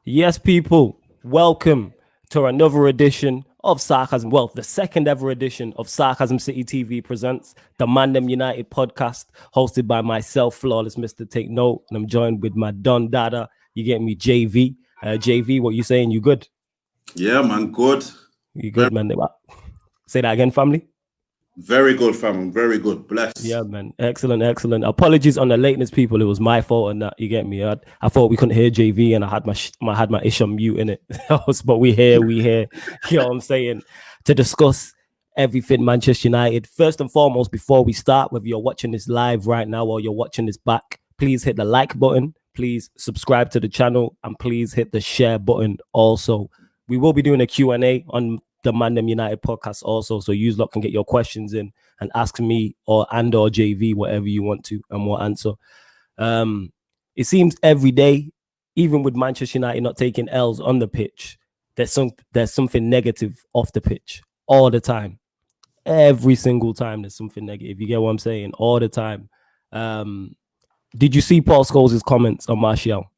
Yes, people, welcome to another edition of Sarcasm. Well, the second ever edition of Sarcasm City TV presents the ManDem United Podcast, hosted by myself, Flawless Mr. Take Note, and I'm joined with my Don Dada. You get me, JV. JV, what you saying? You good? Yeah, man, good. You good, man? Say that again, family. Very good, fam. Very good. Bless. Yeah, man. Excellent. Apologies on the lateness, people. It was my fault, and that you get me. I thought we couldn't hear JV, and I had my ish on mute in it. But we here. You know what I'm saying? To discuss everything Manchester United. First and foremost, before we start, whether you're watching this live right now or you're watching this back, please hit the like button. Please subscribe to the channel, and please hit the share button. Also, we will be doing a Q&A on the ManDem United Podcast also, so you lot can get your questions in and ask me or JV whatever you want to, and we'll answer. It seems every day, even with Manchester United not taking L's on the pitch, there's something negative off the pitch all the time. Every single time there's something negative. You get what I'm saying? All the time. Did you see Paul Scholes' comments on Martial?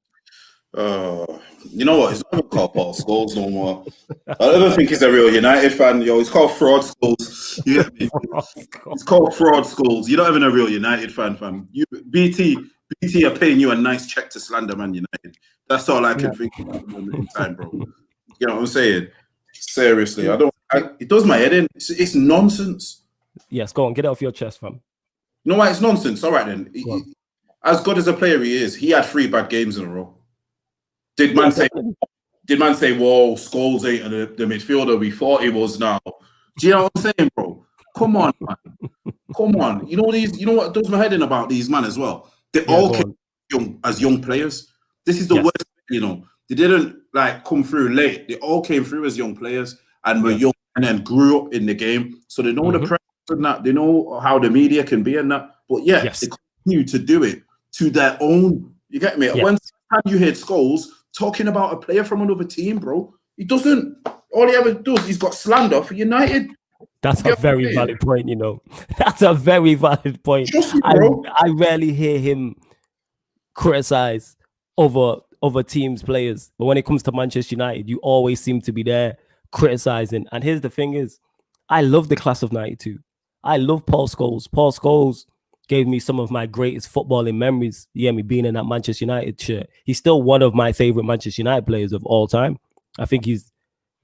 You know what? He's not even called Paul Scholes no more. I don't even think he's a real United fan. Yo, he's called Fraud Scholes. You get me? It's called Fraud Scholes. You're not even a real United fan, fam. BT are paying you a nice check to slander Man United. That's all I can think of at the moment in time, bro. You know what I'm saying? Seriously, it does my head in. It's nonsense. Yes, go on, get it off your chest, fam. You know why it's nonsense? All right then. As good as a player he is, he had 3 bad games in a row. Did man say, whoa, Scholes ain't the midfielder we thought he was now? Do you know what I'm saying, bro? Come on, man. Come on. You know what does my head in about these men as well? They all came as young players. This is the worst, you know. They didn't come through late. They all came through as young players and were young and then grew up in the game. So they know the pressure and that. They know how the media can be and that. But they continue to do it to their own. You get me? When you hear Scholes talking about a player from another team, bro, he doesn't. All he ever does, he's got slander for United. That's a very valid point, you know. That's a very valid point. Me, bro. I rarely hear him criticize other teams' players, but when it comes to Manchester United, you always seem to be there criticizing. And here's the thing is, I love the class of 92. I love Paul Scholes. Paul Scholes gave me some of my greatest footballing memories. Yeah, me being in that Manchester United shirt. He's still one of my favorite Manchester United players of all time. I think he's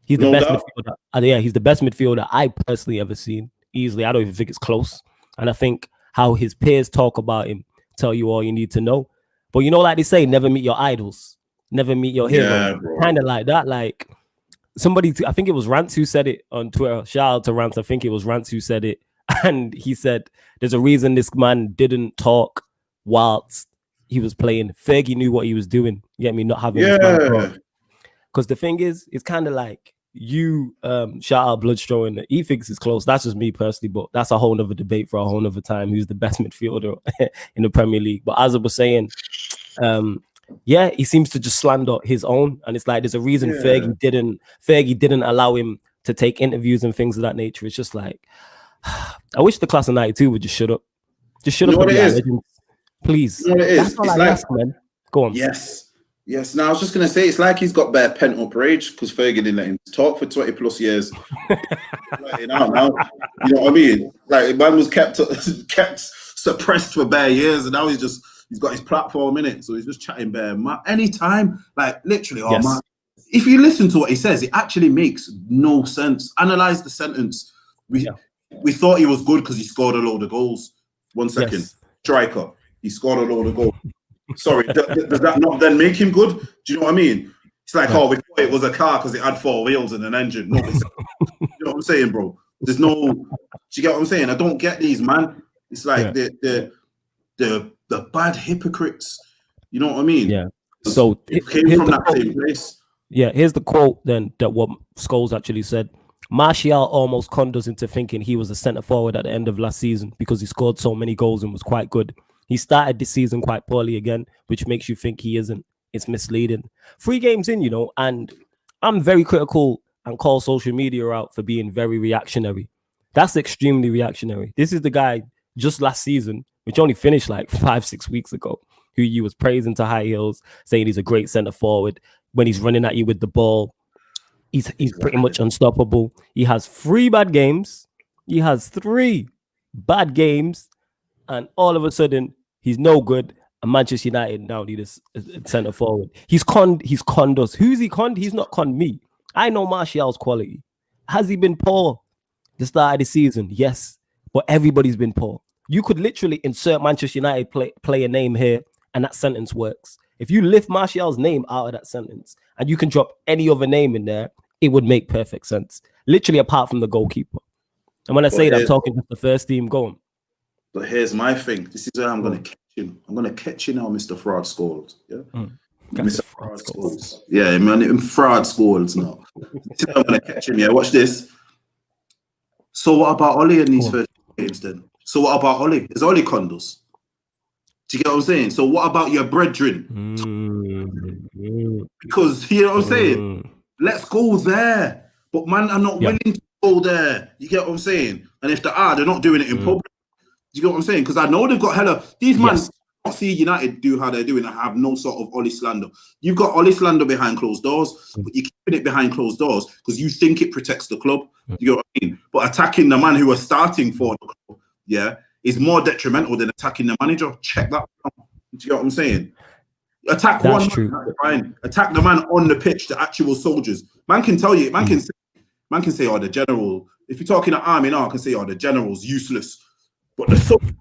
the best midfielder. He's the best midfielder I personally ever seen. Easily, I don't even think it's close. And I think how his peers talk about him tell you all you need to know. But you know, like they say, never meet your idols, never meet your heroes. Kind of like that. Like somebody, I think it was Rance who said it on Twitter. Shout out to Rance. I think it was Rance who said it. And he said, there's a reason this man didn't talk whilst he was playing. Fergie knew what he was doing. You get me? Not having his man. Because the thing is, it's kind of like you shout out Bloodstone. He thinks it's close. That's just me personally, but that's a whole nother debate for a whole nother time. Who's the best midfielder in the Premier League? But as I was saying, he seems to just slander his own. And it's like there's a reason Fergie didn't allow him to take interviews and things of that nature. It's just like, I wish the class of 92 would just shut up. Just shut up. What it is? Please. You know what it is? That's all I ask, man. Go on. Yes. Now, I was just going to say, it's like he's got bare pent-up rage because Fergie didn't let him talk for 20 plus years. Now, you know what I mean? Like, man was kept suppressed for bare years, and now he's got his platform in it, so he's just chatting bare. Anytime, like, literally, man. If you listen to what he says, it actually makes no sense. Analyze the sentence. We thought he was good because he scored a load of goals. 1 second. Striker. He scored a load of goals. Sorry, does that not then make him good? Do you know what I mean? It's like, we thought it was a car because it had 4 wheels and an engine. No, you know what I'm saying, bro? There's no... Do you get what I'm saying? I don't get these, man. It's like the bad hypocrites. You know what I mean? Yeah. So it came from that same place. Yeah, here's the quote then that what Scholes actually said. Martial almost conned us into thinking he was a centre forward at the end of last season because he scored so many goals and was quite good. He started this season quite poorly again, which makes you think he isn't. It's misleading. 3 games in, you know, and I'm very critical and call social media out for being very reactionary. That's extremely reactionary. This is the guy just last season, which only finished like 5-6 weeks ago, who you was praising to high hills, saying he's a great centre forward. when he's running at you with the ball. He's pretty much unstoppable. He has 3 bad games. He has 3 bad games, and all of a sudden he's no good. And Manchester United now need a centre forward. He's conned us. Who's he conned? He's not conned me. I know Martial's quality. Has he been poor the start of the season? Yes, but everybody's been poor. You could literally insert Manchester United player name here, and that sentence works. If you lift Martial's name out of that sentence and you can drop any other name in there, it would make perfect sense. Literally, apart from the goalkeeper. And when I say that, I'm talking to the first team going. But here's my thing. This is where I'm going to catch him. I'm going to catch you now, Mr. Fraud Scholes. Yeah? Mr. Fraud Scholes. Yeah, man, Fraud Scholes now. This is where I'm going to catch him. Yeah, watch this. So what about Oli in these first games then? So what about Oli? Is Oli condos? Do you get what I'm saying? So what about your brethren? Because, you know what I'm saying? Let's go there. But man are not willing to go there. You get what I'm saying? And if they are, they're not doing it in public. Do you get what I'm saying? Because I know they've got hella... These man not see United do how they're doing and have no sort of Oli slander. You've got Oli slander behind closed doors, but you're keeping it behind closed doors because you think it protects the club. You know what I mean? But attacking the man who was starting for the club, is more detrimental than attacking the manager. Check that out. Do you get what I'm saying? Attack that's one true. Man, fine. Attack the man on the pitch, the actual soldiers. Man can tell you, man can say, oh, the general. If you're talking at army now, I can say, oh, the general's useless. But the soldiers,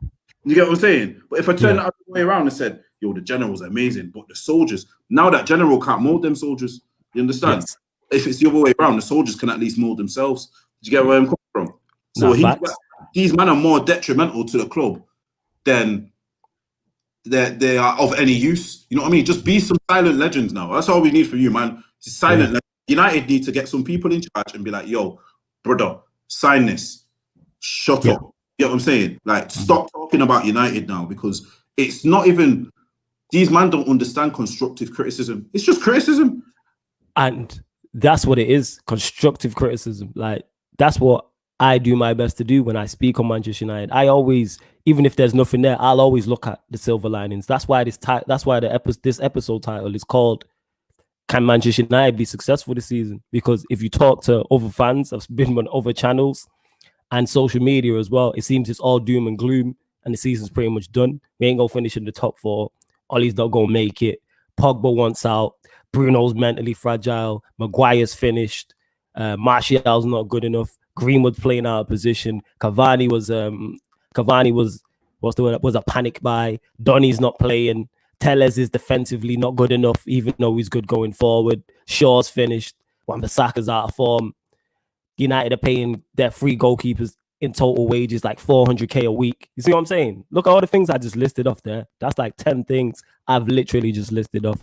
you get what I'm saying? But if I turn that other way around and said, yo, the general's amazing, but the soldiers, now that general can't mold them soldiers. You understand? Yes. If it's the other way around, the soldiers can at least mold themselves. Do you get where I'm coming from? So these men are more detrimental to the club than they are of any use. You know what I mean? Just be some silent legends now. That's all we need from you, man. Silent legends. United need to get some people in charge and be like, yo, brother, sign this. Shut up. You know what I'm saying? Like, stop talking about United now because it's not even... These men don't understand constructive criticism. It's just criticism. And that's what it is. Constructive criticism. Like, that's what I do my best to do when I speak on Manchester United. I always, even if there's nothing there, I'll always look at the silver linings. That's why this episode title is called "Can Manchester United be successful this season?" Because if you talk to other fans, I've been on other channels and social media as well, it seems it's all doom and gloom and the season's pretty much done. We ain't gonna finish in the top 4. Ollie's not gonna make it. Pogba wants out. Bruno's mentally fragile. Maguire's finished. Martial's not good enough. Greenwood's playing out of position. Cavani was a panic buy. Donny's not playing. Telles is defensively not good enough, even though he's good going forward. Shaw's finished. Wan-Bissaka's out of form. United are paying their 3 goalkeepers in total wages like 400k a week. You see what I'm saying? Look at all the things I just listed off there. That's like 10 things I've literally just listed off.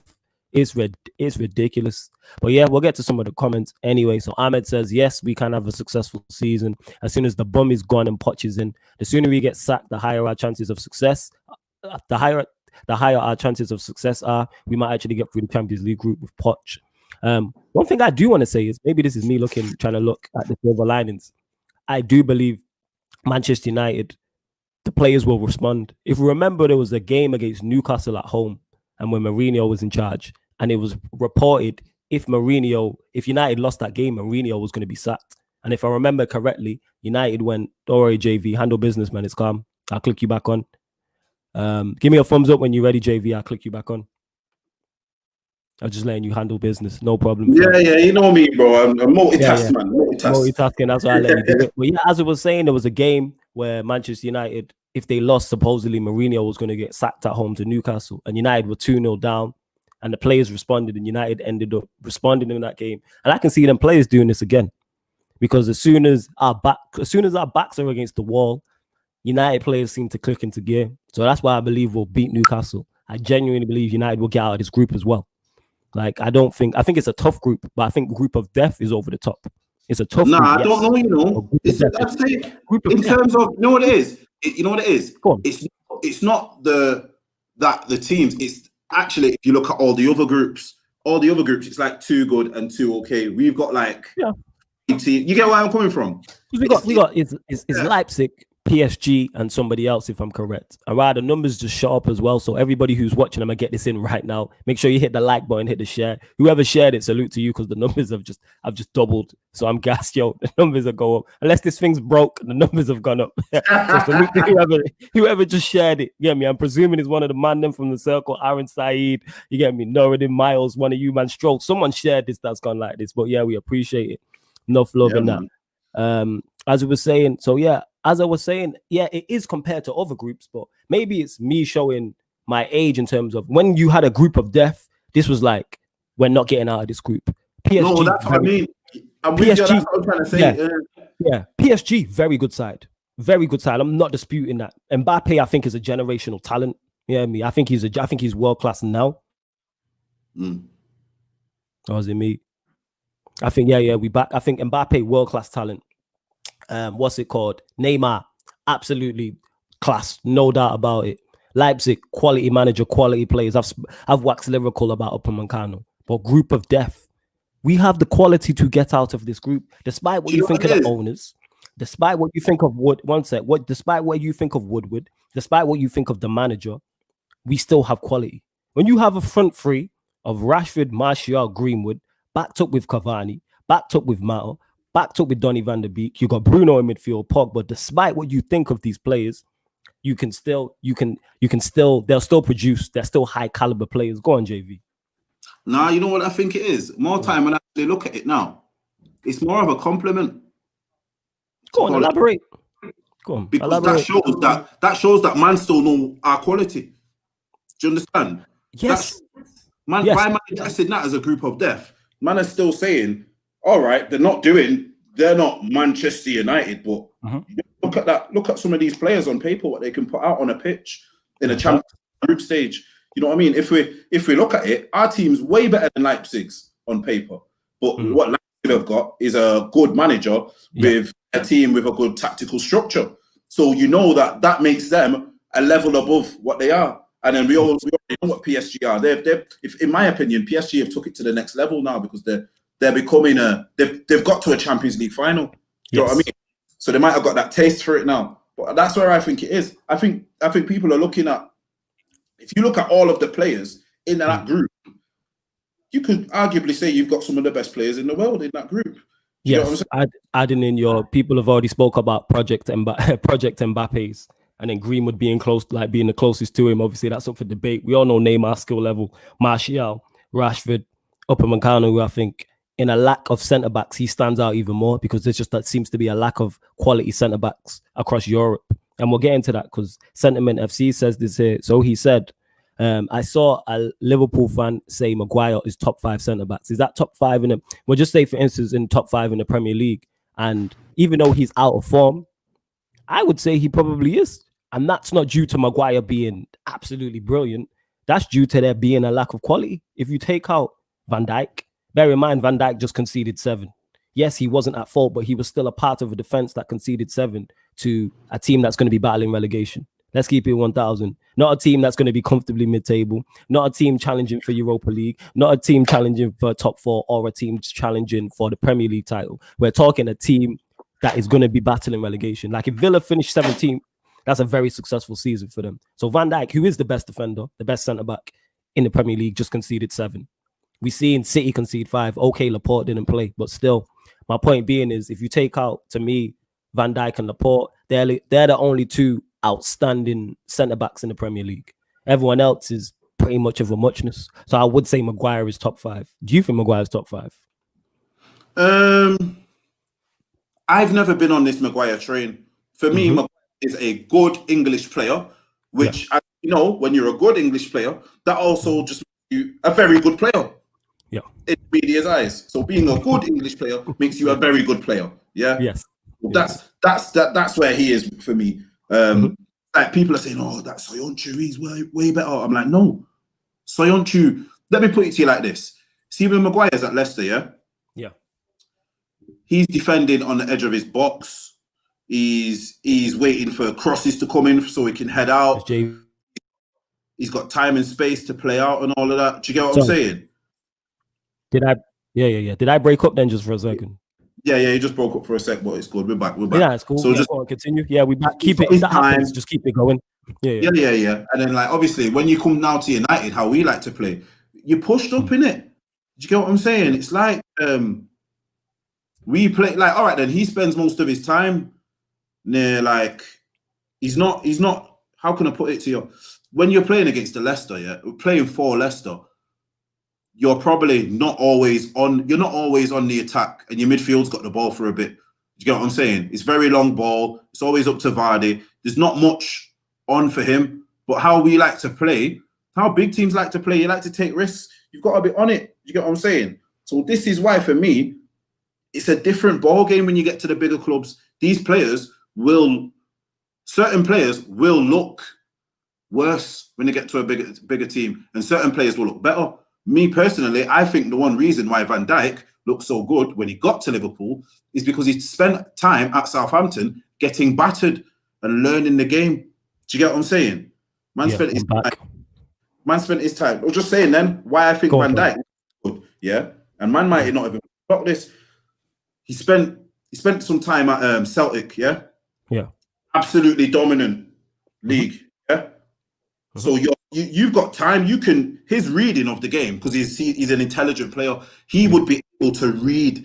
It's ridiculous. But yeah, we'll get to some of the comments anyway. So Ahmed says, yes, we can have a successful season. As soon as the bum is gone and Poch is in, the sooner we get sacked, the higher our chances of success. The higher our chances of success are. We might actually get through the Champions League group with Poch. One thing I do want to say is, maybe this is me trying to look at the silver linings. I do believe Manchester United, the players will respond. If you remember, there was a game against Newcastle at home, and when Mourinho was in charge, and it was reported if United lost that game, Mourinho was going to be sacked. And if I remember correctly, United went, don't worry, JV, handle business, man, it's calm. I'll click you back on. Give me a thumbs up when you're ready, JV. I'll click you back on. I'm just letting you handle business, no problem. Yeah, you know me, bro. I'm a multitask, man. Multitasking, that's why I let you do it. But yeah, as I was saying, there was a game where Manchester United, if they lost, supposedly Mourinho was going to get sacked at home to Newcastle, and United were 2-0 down, and the players responded, and United ended up responding in that game. And I can see them players doing this again, because as soon as our backs are against the wall, United players seem to click into gear. So that's why I believe we'll beat Newcastle. I genuinely believe United will get out of this group as well. Like, I think it's a tough group, but I think group of death is over the top. It's a tough group. I don't know, you know. I'd say in terms of, you know what it is? It's not the teams. It's actually, if you look at all the other groups, it's like 2 good and 2 okay. We've got like team. You get where I'm coming from? We got Leipzig, PSG and somebody else, if I'm correct. And right, the numbers just shot up as well. So everybody who's watching, I'm gonna get this in right now. Make sure you hit the like button, hit the share. Whoever shared it, salute to you, because the numbers have just doubled. So I'm gassed, yo. The numbers are going up. Unless this thing's broke, the numbers have gone up. So salute to whoever just shared it. You get me? I'm presuming it's one of the ManDem from the circle, Aaron Saeed. You get me? Noradin Miles, one of you, man. Stroke. Someone shared this that's gone like this. But yeah, we appreciate it. Enough love in that. As we were saying, so yeah. As I was saying, yeah, it is compared to other groups, but maybe it's me showing my age in terms of when you had a group of death, this was like, we're not getting out of this group. PSG, no, that's what I mean. I'm with you, that's what I'm trying to say. Yeah, PSG, very good side. Very good side. I'm not disputing that. Mbappe, I think, is a generational talent. Yeah, me. I think he's world class now. Or is it me? I think, we back. I think Mbappe, world class talent. What's it called? Neymar, absolutely class, no doubt about it. Leipzig, quality manager, quality players. I've waxed lyrical about Upamecano, but group of death. We have the quality to get out of this group, despite what you think of the owners, despite what you think of despite what you think of Woodward, despite what you think of the manager, we still have quality. When you have a front three of Rashford, Martial, Greenwood, backed up with Cavani, backed up with Mata, backed up with Donny van der Beek, you got Bruno in midfield, Pogba. Despite what you think of these players, they'll still produce. They're still high caliber players. Go on, JV. Nah, you know what I think it is? More time when I actually look at it now, it's more of a compliment. Go on, elaborate. Go on. Because elaborate. that shows that man still know our quality. Do you understand? Yes. Why am I addressing that as a group of death? Man is still saying, all right, they're not Manchester United, but look at some of these players on paper, what they can put out on a pitch in a Champions group stage. You know what I mean? If we look at it, our team's way better than Leipzig's on paper. But what Leipzig have got is a good manager with a team with a good tactical structure. So you know that makes them a level above what they are. And then we already know what PSG are. If in my opinion, PSG have took it to the next level now because they're becoming they've got to a Champions League final. You know what I mean? So they might have got that taste for it now. But that's where I think it is. I think people are looking at, if you look at all of the players in that group, you could arguably say you've got some of the best players in the world in that group. Yes, adding in your people have already spoke about Project Mbappe's, and then Greenwood being being the closest to him. Obviously, that's up for debate. We all know Neymar's skill level, Martial, Rashford, Upamecano, who I think in a lack of centre backs, he stands out even more because there's just that seems to be a lack of quality centre backs across Europe. And we'll get into that because Sentiment FC says this here. So he said, I saw a Liverpool fan say Maguire is top 5 centre backs. Is that top 5 in we'll just say, for instance, in top 5 in the Premier League? And even though he's out of form, I would say he probably is. And that's not due to Maguire being absolutely brilliant. That's due to there being a lack of quality. If you take out Van Dijk, bear in mind, Van Dijk just conceded 7. Yes, he wasn't at fault, but he was still a part of a defense that conceded 7 to a team that's going to be battling relegation. Let's keep it 1,000. Not a team that's going to be comfortably mid-table. Not a team challenging for Europa League. Not a team challenging for top 4 or a team challenging for the Premier League title. We're talking a team that is going to be battling relegation. Like if Villa finished 17th, that's a very successful season for them. So Van Dijk, who is the best defender, the best centre-back in the Premier League, just conceded 7. We see in City concede 5. Okay, Laporte didn't play, but still, my point being is if you take out, to me, Van Dijk and Laporte, they're the only 2 outstanding centre-backs in the Premier League. Everyone else is pretty much of a muchness. So I would say Maguire is top 5. Do you think Maguire is top 5? I've never been on this Maguire train. For me, Maguire is a good English player, which, you know, when you're a good English player, that also just makes you a very good player. Yeah. In media's eyes. So being a good English player makes you a very good player. Yeah. Yes. That's where he is for me. Like people are saying, oh, that Soyuncu, he's way better. I'm like, no. Soyuncu, let me put it to you like this. See when Maguire's at Leicester, yeah? Yeah. He's defending on the edge of his box. He's waiting for crosses to come in so he can head out. He's got time and space to play out and all of that. Do you get what I'm saying? Did I break up then just for a second? Yeah, he just broke up for a sec, but it's good. We're back. Yeah, it's cool. So just continue. Yeah, we back. Keep it. If that happens, just keep it going. Yeah. And then, like, obviously, when you come now to United, how we like to play, you're pushed up in it. Do you get what I'm saying? It's like we play like, all right, then he spends most of his time near, like, he's not. How can I put it to you? When you're playing against the Leicester, playing for Leicester, you're probably not always on. You're not always on the attack, and your midfield's got the ball for a bit. Do you get what I'm saying? It's very long ball. It's always up to Vardy. There's not much on for him. But how we like to play, how big teams like to play, you like to take risks. You've got to be on it. You get what I'm saying? So this is why, for me, it's a different ball game when you get to the bigger clubs. Certain players will look worse when they get to a bigger team, and certain players will look better. Me personally, I think the one reason why Van Dijk looked so good when he got to Liverpool is because he spent time at Southampton getting battered and learning the game. Do you get what I'm saying? Man spent his time. I was just saying then why I think Van Dijk was good. Yeah, and man might not even got this. He spent some time at Celtic. Yeah. Absolutely dominant league. Yeah. So you've got time. You can his reading of the game, because he's an intelligent player. He would be able to read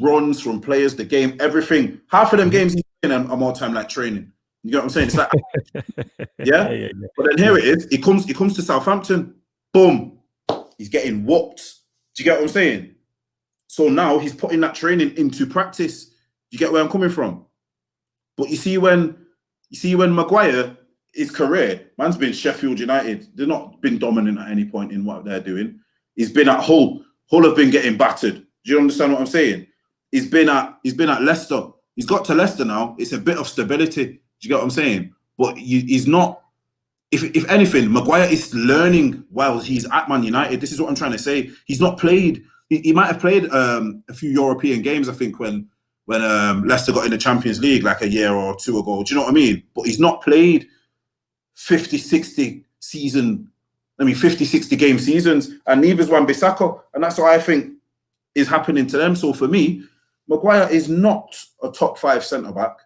runs from players, the game, everything. Half of them games he's playing are more time like training. You get what I'm saying? It's like yeah. But then here it is. He comes to Southampton. Boom. He's getting whooped. Do you get what I'm saying? So now he's putting that training into practice. Do you get where I'm coming from? But you see when Maguire, his career, man's been Sheffield United. They've not been dominant at any point in what they're doing. He's been at Hull. Hull have been getting battered. Do you understand what I'm saying? He's been at Leicester. He's got to Leicester now. It's a bit of stability. Do you get what I'm saying? But he's not. If anything, Maguire is learning while he's at Man United. This is what I'm trying to say. He's not played. He might have played a few European games, I think, when Leicester got in the Champions League like a year or two ago. Do you know what I mean? But he's not played 50, 60 game seasons, and neither's Wan-Bissaka. And that's what I think is happening to them. So for me, Maguire is not a top 5 centre-back.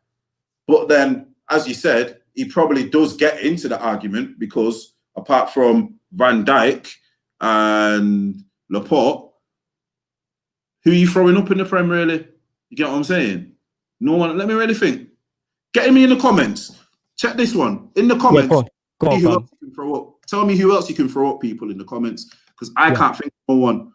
But then, as you said, he probably does get into the argument because apart from Van Dijk and Laporte, who are you throwing up in the Prem, really? You get what I'm saying? No one. Let me really think. Get me in the comments. Check this one. In the comments, go on, who else you can throw up. Tell me who else you can throw up, people, in the comments, because I can't think of one.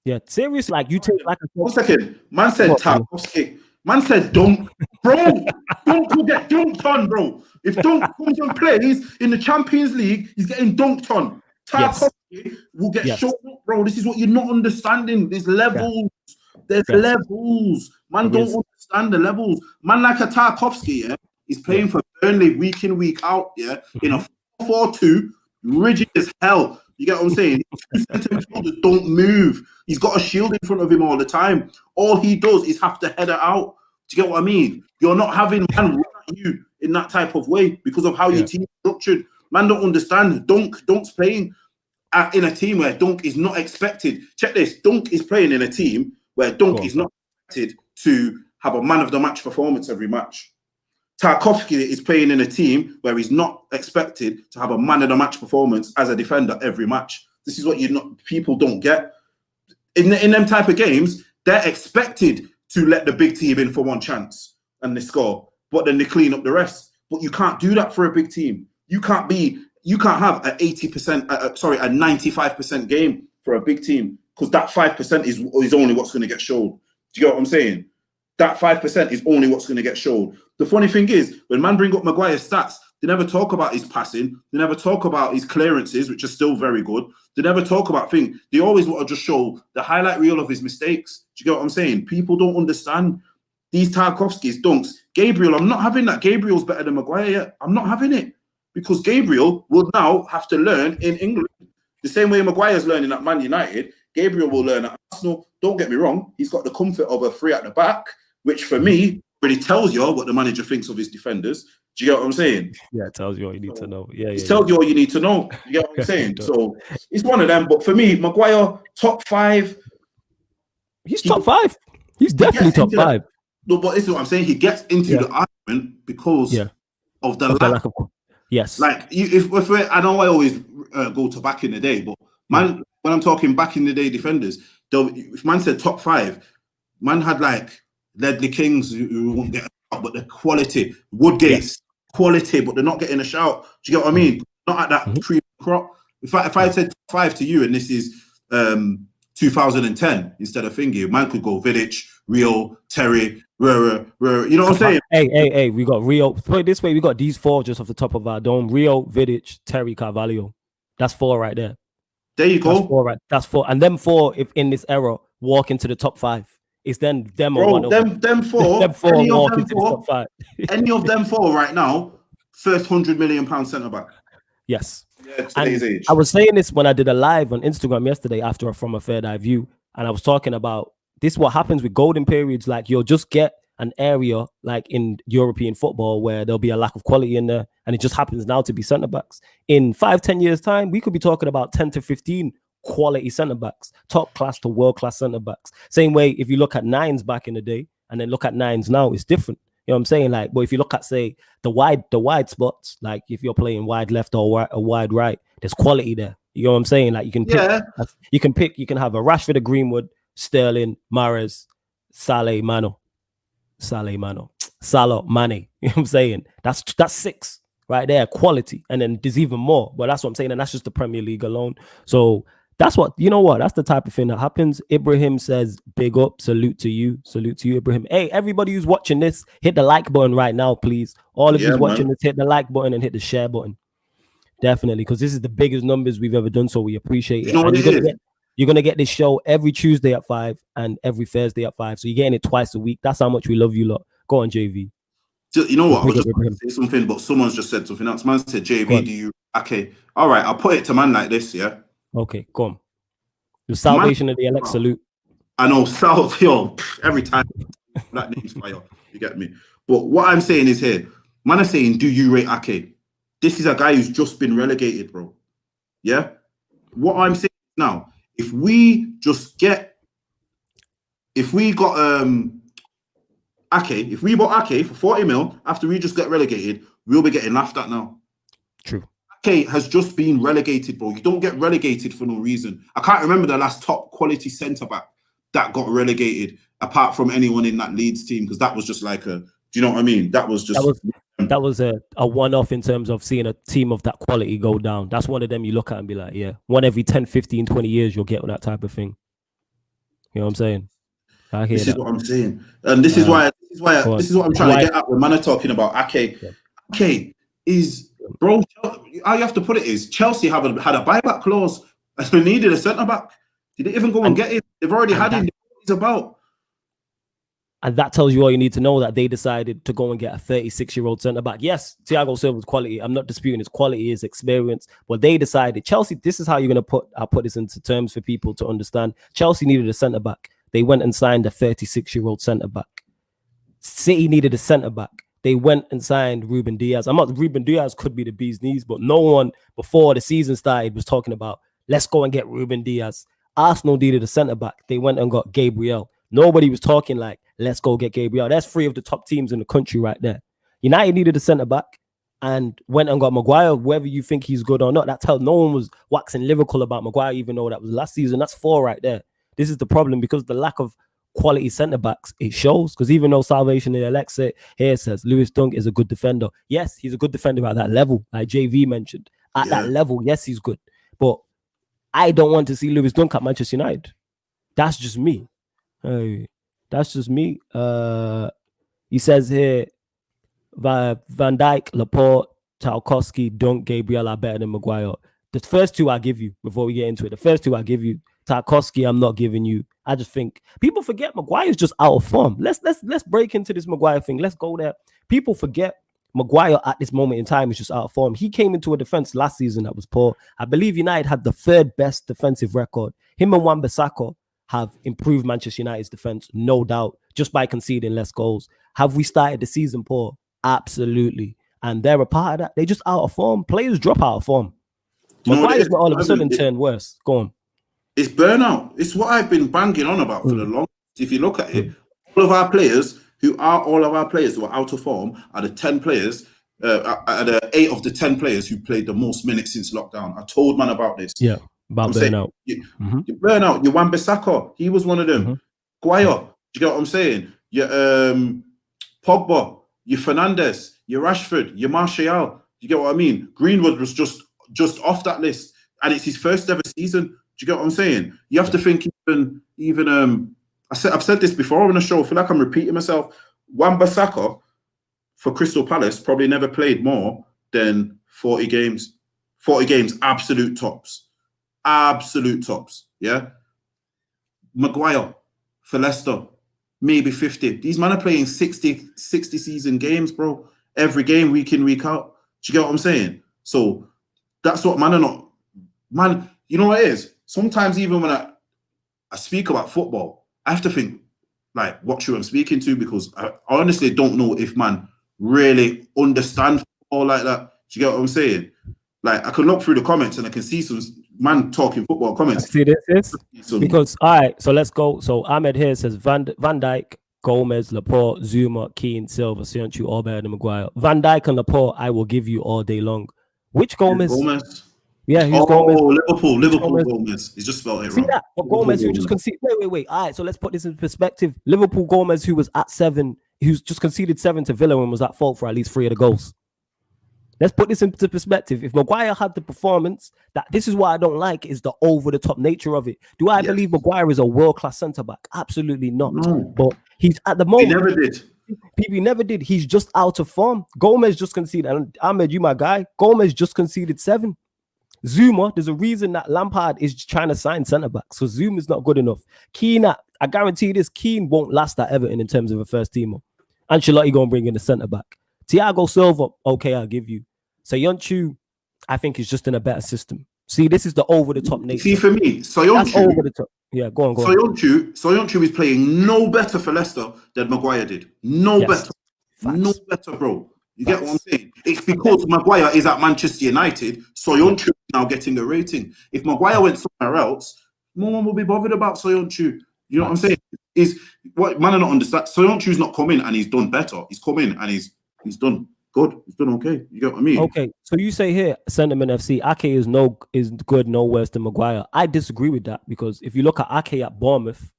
Yeah, seriously, like you take like 1 second. Man said Tarkowski. Man said Dunk. Bro, Dunk will get dunked on, bro. If Dunk comes and plays in the Champions League, he's getting dunked on. Tarkowski will get shown up, bro. This is what you're not understanding. There's levels. There's levels. Man, don't understand the levels. Man, like a Tarkowski, he's playing for Burnley week in, week out, in a 4-4-2, rigid as hell. You get what I'm saying? Centre midfielders don't move. He's got a shield in front of him all the time. All he does is have to head it out. Do you get what I mean? You're not having man run at you in that type of way because of how your team is structured. Man don't understand. Dunk's playing in a team where Dunk is not expected. Check this. Dunk is playing in a team where Dunk is not expected to have a man of the match performance every match. Tarkowski is playing in a team where he's not expected to have a man of the match performance as a defender every match. This is what people don't get. In them type of games, they're expected to let the big team in for one chance and they score, but then they clean up the rest. But you can't do that for a big team. You can't have a 95% game for a big team, because that 5% is only what's going to get showed. Do you get what I'm saying? That 5% is only what's going to get showed. The funny thing is, when man bring up Maguire's stats, they never talk about his passing. They never talk about his clearances, which are still very good. They never talk about things. They always want to just show the highlight reel of his mistakes. Do you get what I'm saying? People don't understand these Tarkowski's dunks. Gabriel, I'm not having that. Gabriel's better than Maguire yet. I'm not having it, because Gabriel will now have to learn in England. The same way Maguire's learning at Man United, Gabriel will learn at Arsenal. Don't get me wrong. He's got the comfort of a 3 at the back, which for me really tells you what the manager thinks of his defenders. Do you get what I'm saying? Yeah, it tells you what you need to know. Yeah, it tells you what you need to know. You get what I'm saying? So it's one of them. But for me, Maguire, top 5. He's top 5. He's definitely top five. No, but this is what I'm saying. He gets into the argument because of the lack of. Yes. Like if I know I always go to back in the day, but man, when I'm talking back in the day defenders, if man said top five, man had like Ledley Kings who won't get a shout, but the quality, Woodgate's quality, but they're not getting a shout. Do you get what I mean? Not at that cream crop. If I said top five to you, and this is 2010 instead of thingy, man could go Vidic, Rio, Terry, Rera, you know what I'm saying? Hey, we got Rio. Put it this way, we got these four just off the top of our dome: Rio, Vidic, Terry, Carvalho. That's four right there. There you go. That's four, right? That's four, and them four, if in this era, walk into the top five. It's then them or one of them. Them four. Any walk into the top five. Any of them four right now, first £100 million centre back. Yes. Yeah, today's age. I was saying this when I did a live on Instagram yesterday after From a Third Eye View, and I was talking about this. What happens with golden periods? Like you'll just get an area like in European football where there'll be a lack of quality in there, and it just happens now to be centre backs. In 5-10 years time, we could be talking about 10 to 15 quality centre backs, top class to world class centre backs. Same way if you look at nines back in the day and then look at nines now, it's different. You know what I'm saying? Like, but if you look at say the wide spots, like if you're playing wide left or wide right, there's quality there. You know what I'm saying? Like you can pick, you can have a Rashford, a Greenwood, Sterling, Mahrez, Salah, Mane. You know what I'm saying? That's six right there, quality. And then there's even more. But that's what I'm saying. And that's just the Premier League alone. So that's what, you know what? That's the type of thing that happens. Ibrahim says, big up, salute to you, Ibrahim. Hey, everybody who's watching this, hit the like button right now, please. All of you watching this, hit the like button and hit the share button. Definitely, because this is the biggest numbers we've ever done, so we appreciate it. You're going to get this show every Tuesday at 5 and every Thursday at 5. So you're getting it twice a week. That's how much we love you lot. Go on, JV. You know what? I was just going to say something, but someone's just said something else. Man said, JV, do you... Okay, all right, I'll put it to man like this, yeah? Okay, go on. The Salvation of the Elect salute. I know, every time that name's fire, you get me? But what I'm saying is here, man is saying, do you rate Ake? This is a guy who's just been relegated, bro. Yeah? What I'm saying now, if we got Ake, if we bought Ake for 40 mil after we just get relegated, we'll be getting laughed at now. True. Ake has just been relegated, bro. You don't get relegated for no reason. I can't remember the last top quality centre back that got relegated, apart from anyone in that Leeds team, because that was just like do you know what I mean? That was a one-off in terms of seeing a team of that quality go down. That's one of them you look at and be like, yeah, one every 10, 15, 20 years, you'll get that type of thing. You know what I'm saying? This is what I'm saying. And this is why I'm trying to get at when man are talking about Ake. Yeah. Ake is, bro, how you have to put it is, Chelsea had a buyback clause and they needed a centre-back. They didn't even go and get it. They've already had him. It's about. And that tells you all you need to know, that they decided to go and get a 36-year-old centre-back. Yes, Thiago Silva's quality. I'm not disputing his quality, his experience. But they decided, Chelsea, this is how you're going to I'll put this into terms for people to understand. Chelsea needed a centre-back. They went and signed a 36-year-old centre-back. City needed a centre-back. They went and signed Ruben Diaz. Ruben Diaz could be the bee's knees, but no one before the season started was talking about, let's go and get Ruben Diaz. Arsenal needed a centre-back. They went and got Gabriel. Nobody was talking like, let's go get Gabriel. That's three of the top teams in the country right there. United needed a centre-back and went and got Maguire, whether you think he's good or not. That's how no one was waxing lyrical about Maguire, even though that was last season. That's four right there. This is the problem, because the lack of quality centre-backs, it shows. Because even though Salvation of the Elect here says Lewis Dunk is a good defender. Yes, he's a good defender at that level, like JV mentioned. At that level, yes, he's good. But I don't want to see Lewis Dunk at Manchester United. That's just me. That's just me. He says here, Van Dijk, Laporte, Tarkowski, Dunk, Gabriel are better than Maguire. The first two I give you before we get into it. The first two I give you. Tarkowski, I'm not giving you. I just think people forget Maguire's just out of form. Let's break into this Maguire thing. Let's go there. People forget Maguire at this moment in time is just out of form. He came into a defense last season that was poor. I believe United had the third best defensive record. Him and Wan-Bissaka have improved Manchester United's defense, no doubt, just by conceding less goals. Have we started the season poor? Absolutely. And they're a part of that. They're just out of form. Players drop out of form. Maguire's not all of a sudden turned worse. Go on. It's burnout. It's what I've been banging on about for the longest. If you look at it, all of our players who are out of form are the 10 players, are the 8 of the 10 players who played the most minutes since lockdown. I told man about this. Yeah, about burnout. You burn out. Your Wan-Bissaka, he was one of them. Guire, do you get what I'm saying? Your Pogba, your Fernandes, your Rashford, your Martial. Do you get what I mean? Greenwood was just off that list, and it's his first ever season. Do you get what I'm saying? You have to think even I've said this before on the show. I feel like I'm repeating myself. Wan-Bissaka for Crystal Palace probably never played more than 40 games. 40 games, absolute tops. Absolute tops. Yeah. Maguire for Leicester, maybe 50. These men are playing 60 season games, bro. Every game, week in, week out. Do you get what I'm saying? So that's what man are not. Man, you know what it is? Sometimes even when I speak about football, I have to think, like, watch who I'm speaking to, because I honestly don't know if man really understand football like that. Do you get what I'm saying? Like, I can look through the comments and I can see some man talking football comments. See this? Because, all right, so let's go. So Ahmed here says Van Dijk, Gomez, Laporte, Zuma, Keane, Silva, Sionchu, all better than Maguire. Van Dijk and Laporte, I will give you all day long. Which Gomez? Yeah, Gomez? Liverpool Gomez. He's just spelled it wrong. See that? But Gomez, who just conceded. Wait. All right, so let's put this in perspective. Liverpool Gomez, who was at 7, who's just conceded 7 to Villa and was at fault for at least 3 of the goals. Let's put this into perspective. If Maguire had the performance, this is what I don't like, is the over-the-top nature of it. Do I believe Maguire is a world-class centre-back? Absolutely not. No. But he's at the moment. He never did. He never did. He's just out of form. Gomez just conceded. And Ahmed, you my guy. Gomez just conceded 7. Zuma, there's a reason that Lampard is trying to sign centre-backs. So Zuma is not good enough. Keane, I guarantee this, Keane won't last at Everton in terms of a first teamer. Ancelotti going to bring in a centre-back. Thiago Silva, okay, I'll give you. Soyuncu, I think is just in a better system. See, this is the over-the-top nature. See, for me, Soyuncu, over the top. Yeah, go on. Soyuncu is playing no better for Leicester than Maguire did. No better. Facts. No better, bro. You get what I'm saying? It's because Maguire is at Manchester United, Soyuncu is now getting a rating. If Maguire went somewhere else, no one will be bothered about Soyuncu. You know what I'm saying? Is what man I don't understand. Soyuncu's not come in and he's done better. He's come in and he's done good. He's done okay. You get what I mean? Okay. So you say here, Sentiment FC, Ake is good, no worse than Maguire. I disagree with that, because if you look at Ake at Bournemouth,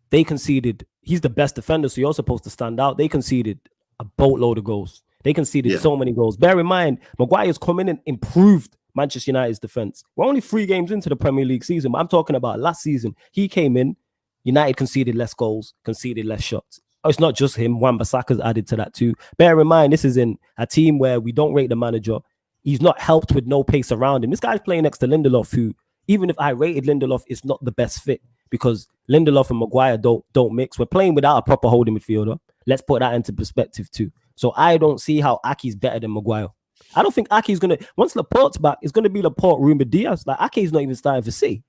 they conceded. He's the best defender, so you're supposed to stand out. They conceded a boatload of goals. They conceded so many goals. Bear in mind, Maguire's come in and improved Manchester United's defense. We're only 3 games into the Premier League season, but I'm talking about last season. He came in, United conceded less goals, conceded less shots. Oh, it's not just him. Wan-Bissaka's added to that too. Bear in mind, this is in a team where we don't rate the manager. He's not helped with no pace around him. This guy's playing next to Lindelof, who, even if I rated Lindelof, is not the best fit, because Lindelof and Maguire don't mix. We're playing without a proper holding midfielder. Let's put that into perspective too. So I don't see how Ake's better than Maguire. I don't think Ake's going to, once Laporte's back, it's going to be Laporte, Ruben Diaz. Like, Ake's not even starting for C.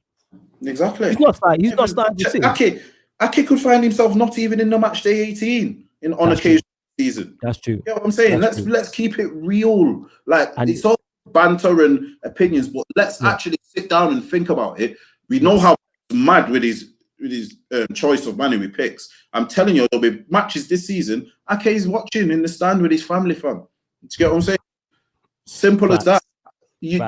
Exactly. He's not starting for C. Ake could find himself not even in the match day 18 on occasion season. That's true. You know what I'm saying? Let's keep it real. Like, it's all banter and opinions, but let's actually sit down and think about it. We know how mad with his choice of money we picks. I'm telling you, there'll be matches this season. Ake is watching in the stand with his family, fam. Do you get what I'm saying? Simple as that. You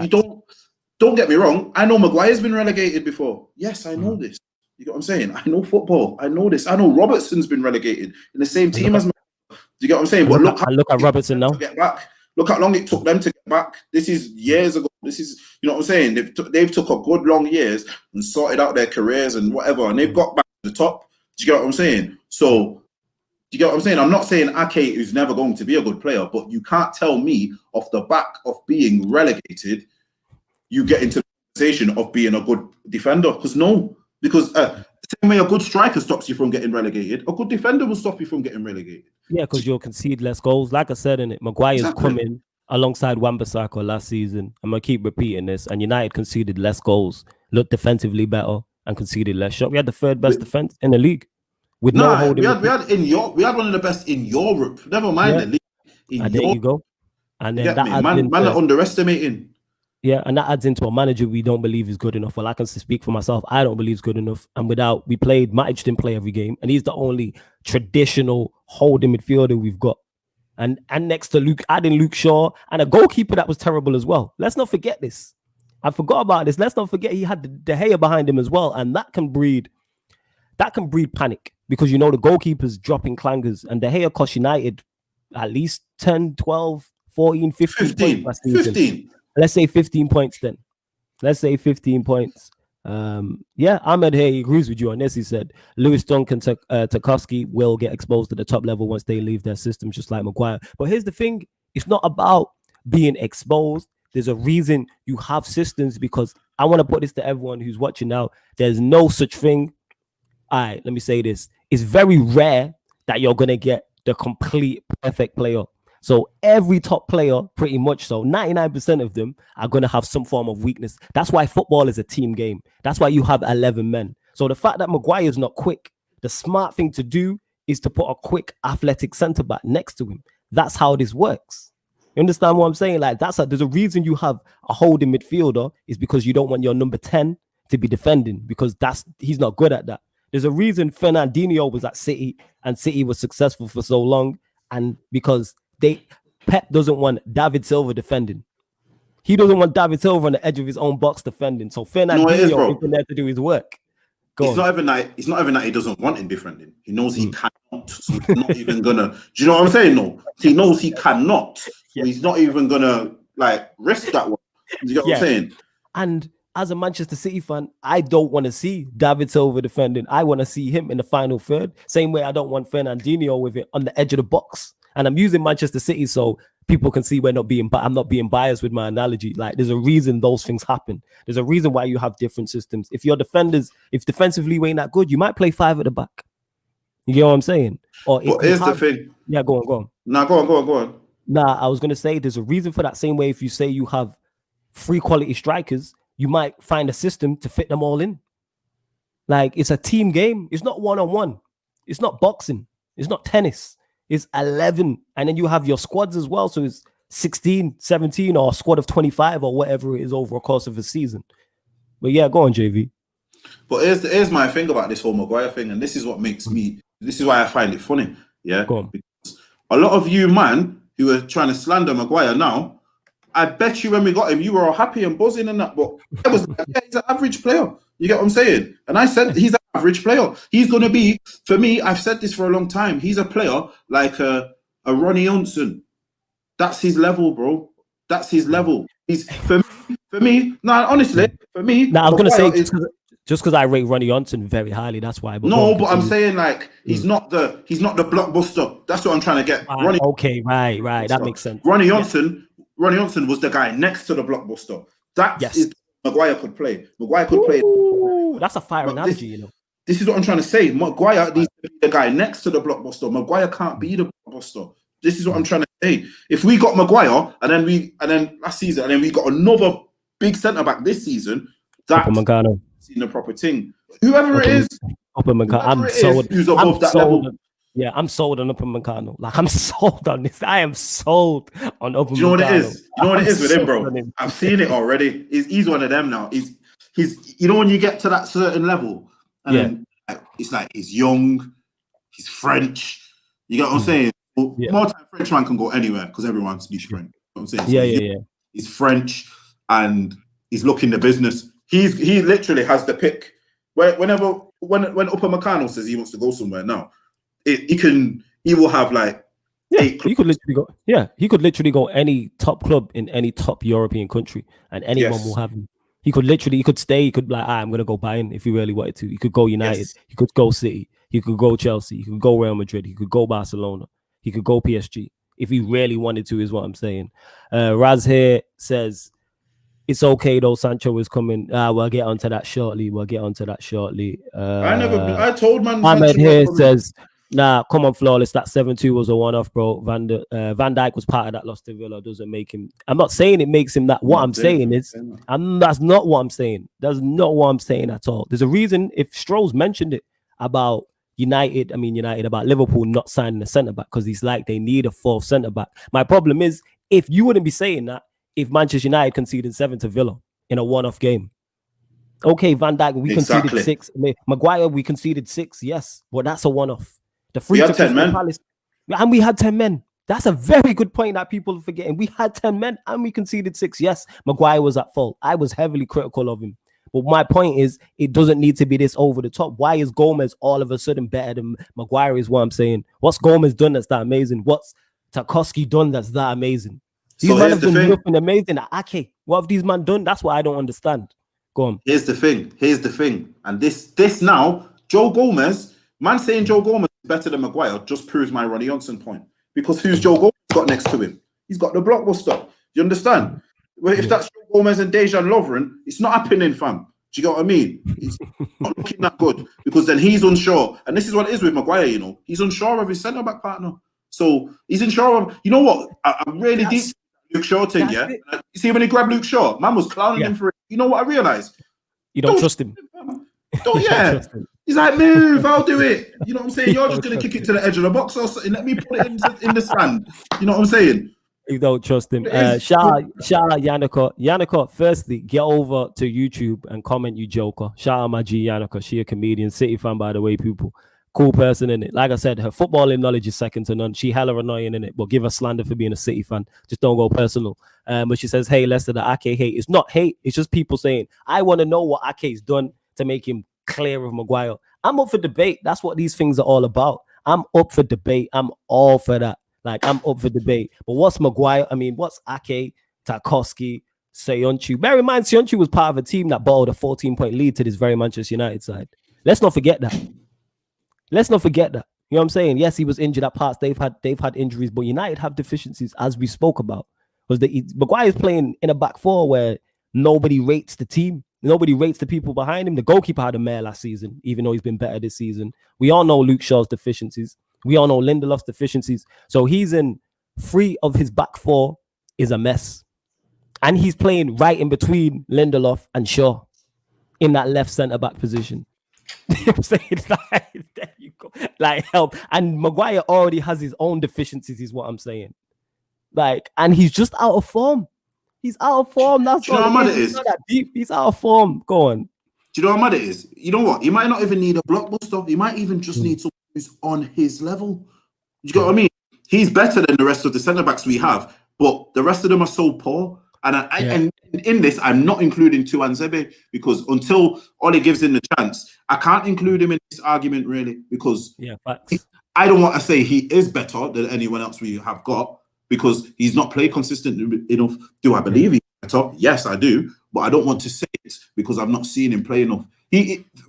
don't get me wrong. I know Maguire's been relegated before. Yes, I know this. You get what I'm saying? I know football. I know this. I know Robertson's been relegated in the same team as me. Do you get what I'm saying? But look at Robertson now. Get back. Look how long it took them to get back. This is years ago. This is, you know what I'm saying? They've took a good long years and sorted out their careers and whatever, and they've got back to the top. Do you get what I'm saying? So, do you get what I'm saying? I'm not saying Ake is never going to be a good player, but you can't tell me off the back of being relegated, you get into the conversation of being a good defender. Because the same way a good striker stops you from getting relegated, a good defender will stop you from getting relegated. Yeah, because you'll concede less goals. Like I said in it, Maguire's coming alongside Wan-Bissaka last season. I'm going to keep repeating this. And United conceded less goals, looked defensively better, and conceded less shots. We had the 3rd best defense in the league. With no holding. We had one of the best in Europe. Never mind the league. There you go. And then man are underestimating. Yeah, and that adds into a manager we don't believe is good enough. Well, I can speak for myself. I don't believe is good enough. And we played, Matic didn't play every game. And he's the only traditional holding midfielder we've got. And next to Luke, adding Luke Shaw and a goalkeeper that was terrible as well. Let's not forget this. I forgot about this. Let's not forget he had De Gea behind him as well. And that can breed panic because, the goalkeeper's dropping clangers. And De Gea cost United at least 10, 12, 14, 15 points. 15. Let's say 15 points then. Let's say 15 points. Ahmed here agrees with you on this. He said Lewis Dunk and Tarkowski will get exposed to the top level once they leave their system, just like Maguire. But here's the thing. It's not about being exposed. There's a reason you have systems, because I want to put this to everyone who's watching now. There's no such thing. All right, let me say this. It's very rare that you're going to get the complete perfect player. So every top player, pretty much so, 99% of them are going to have some form of weakness. That's why football is a team game. That's why you have 11 men. So the fact that Maguire is not quick, the smart thing to do is to put a quick athletic centre-back next to him. That's how this works. You understand what I'm saying? Like, there's a reason you have a holding midfielder, is because you don't want your number 10 to be defending, because he's not good at that. There's a reason Fernandinho was at City and City was successful for so long, and because Pep doesn't want David Silva defending. He doesn't want David Silva on the edge of his own box defending. So Fernandinho is there to do his work. It's not even that he doesn't want him defending. He knows he cannot. So he's not even gonna. Do you know what I'm saying? No, he knows he cannot. So he's not even gonna risk that one. Do you get what I'm saying? And as a Manchester City fan, I don't want to see David Silva defending. I want to see him in the final third. Same way I don't want Fernandinho with it on the edge of the box. And I'm using Manchester City so people can see I'm not being biased with my analogy. Like, there's a reason those things happen. There's a reason why you have different systems. If defensively we ain't that good, you might play 5 at the back. You get what I'm saying? Here's the thing. Yeah, go on. Nah, go on. Nah, I was going to say there's a reason for that. Same way if you say you have 3 quality strikers, you might find a system to fit them all in. Like, it's a team game. It's not one-on-one. It's not boxing. It's not tennis. It's 11. And then you have your squads as well. So it's 16, 17, or a squad of 25 or whatever it is over a course of a season. But yeah, go on, JV. But here's my thing about this whole Maguire thing. And this is what makes this is why I find it funny. Yeah. Go on. Because a lot of you, man, who are trying to slander Maguire now, I bet you when we got him, you were all happy and buzzing and that. But I was he's an average player. You get what I'm saying? And I said he's an average player. He's going to be, for me, I've said this for a long time. He's a player like a Ronnie Johnson. That's his level, bro. That's his level. He's for me. No, honestly, for me. Now I was going to say just because I rate Ronnie Johnson very highly, that's why. But I'm saying he's not the blockbuster. That's what I'm trying to get. Right, right. That makes sense. Ronnie Johnson was the guy next to the blockbuster. That is Maguire could play. Maguire could play. That's a fire analogy, This is what I'm trying to say. Maguire needs to be the guy next to the blockbuster. Maguire can't be the blockbuster. This is what I'm trying to say. If we got Maguire and then last season and then we got another big centre back this season, that's in the proper thing. Whoever it is, I'm sold. Who's above that level? Yeah, I'm sold on Upamecano. Like, I'm sold on this. I am sold on Upamecano. Do you know what it is? You know what it is with him, bro? I've seen it already. He's one of them now. He's when you get to that certain level, and then it's like he's young, he's French. You get what I'm saying? Well, more time French man can go anywhere because everyone speaks French. You know what I'm saying? So he's French and he's looking the business. He literally has the pick. When Upamecano says he wants to go somewhere now, he will have he could literally go any top club in any top European country and anyone will have him. He could stay, he could be like, I'm gonna go Bayern if he really wanted to. He could go United, he could go City, he could go Chelsea, he could go Real Madrid, he could go Barcelona, he could go PSG if he really wanted to, is what I'm saying. Raz here says it's okay though, Sancho is coming. We'll get onto that shortly. I told man. Ahmed here says, nah, come on, Flawless. That 7-2 was a one-off, bro. Van Dijk was part of that loss to Villa. Doesn't make him. I'm not saying it makes him that. What I'm saying is, that's not what I'm saying. That's not what I'm saying at all. There's a reason. If Stroll's mentioned it about United, about Liverpool not signing a centre back because he's like they need a fourth centre back. My problem is, if you wouldn't be saying that, if Manchester United conceded 7 to Villa in a one-off game. Okay, Van Dijk, we conceded 6. Maguire, we conceded 6, yes, but that's a one-off. The free we had 10 men. Palace, and we had 10 men. That's a very good point that people are forgetting. We had 10 men and we conceded 6. Yes, Maguire was at fault. I was heavily critical of him. But my point is, it doesn't need to be this over the top. Why is Gomez all of a sudden better than Maguire is what I'm saying. What's Gomez done that's that amazing? What's Tarkowski done that's that amazing? These men have done nothing amazing. Ake, what have these men done? That's what I don't understand. Go on. Here's the thing. And this now, Joe Gomez, man saying Joe Gomez is better than Maguire just proves my Ronnie Johnson point. Because who's Joe Gomez got next to him? He's got the blockbuster. You understand? Well, if that's Joe Gomez and Dejan Lovren, it's not happening, fam. Do you get what I mean? It's not looking that good because then he's unsure. And this is what it is with Maguire, you know. He's unsure of his centre-back partner. So he's unsure of... You know what? I really did Luke Shaw thing, yeah? You see when he grabbed Luke Shaw, man was clowning him for it. You know what I realised? You don't trust him. He's like, move, I'll do it. You know what I'm saying? You're just going to kick it to the edge of the box or something. Let me put it in the sand. You know what I'm saying? You don't trust him. Shout out Yannicka. Yannicka, firstly, get over to YouTube and comment, you joker. Shout out my G Yannicka. She a comedian, City fan, by the way, people. Cool person in it. Like I said, her footballing knowledge is second to none. She hella annoying in it, but give her slander for being a City fan. Just don't go personal. But she says, hey, Leicester, the Ake hate. It's not hate. It's just people saying, I want to know what Ake's done to make him clear of Maguire. I'm up for debate. That's what these things are all about. I'm up for debate. I'm all for that. Like, I'm up for debate. But what's Maguire? I mean, what's Ake, Tarkowski, Söyüncü? Bear in mind, Söyüncü was part of a team that bottled a 14-point lead to this very Manchester United side. Let's not forget that. You know what I'm saying? Yes, he was injured at parts. They've had injuries, but United have deficiencies, as we spoke about. Maguire's playing in a back four where nobody rates the team. Nobody rates the people behind him. The goalkeeper had a mare last season, even though he's been better this season. We all know Luke Shaw's deficiencies. We all know Lindelof's deficiencies. So he's in 3 of his back 4 is a mess. And he's playing right in between Lindelof and Shaw in that left centre-back position. You know what I'm saying? Like, there you go. Like, help. And Maguire already has his own deficiencies, is what I'm saying. Like, and he's just out of form. He's out of form. That's all. Do you know how mad it is? Not that deep. He's out of form. Go on. Do you know how mad it is? You know what? He might not even need a blockbuster. He might even just need someone who's on his level. Do you get what I mean? He's better than the rest of the centre-backs we have, but the rest of them are so poor. And in this, I'm not including Tuanzebe because until Ole gives him the chance, I can't include him in this argument really because I don't want to say he is better than anyone else we have got because he's not played consistent enough. Do I believe he's better? Yes, I do. But I don't want to say it because I've not seen him play enough.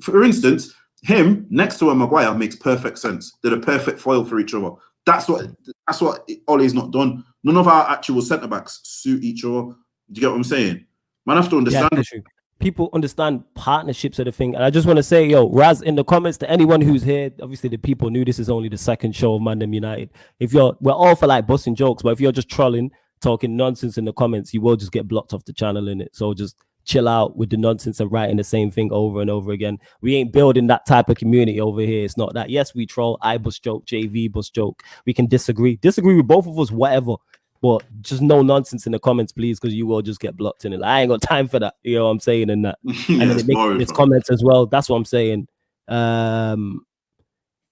For instance, him next to a Maguire makes perfect sense. They're a perfect foil for each other. That's what Ole's not done. None of our actual centre-backs suit each other. Do you get what I'm saying? Man, I have to understand. Yeah, people understand partnerships are the thing. And I just want to say, Raz, in the comments to anyone who's here, obviously the people knew this is only the second show of ManDem United. We're all for like busting jokes, but if you're just trolling, talking nonsense in the comments, you will just get blocked off the channel in it. So just chill out with the nonsense and writing the same thing over and over again. We ain't building that type of community over here. It's not that. Yes, we troll. I bust joke. JV bust joke. We can disagree with both of us, whatever. But just no nonsense in the comments, please, because you will just get blocked in it. Like, I ain't got time for that. You know what I'm saying? And that. And then it makes its comments as well. That's what I'm saying.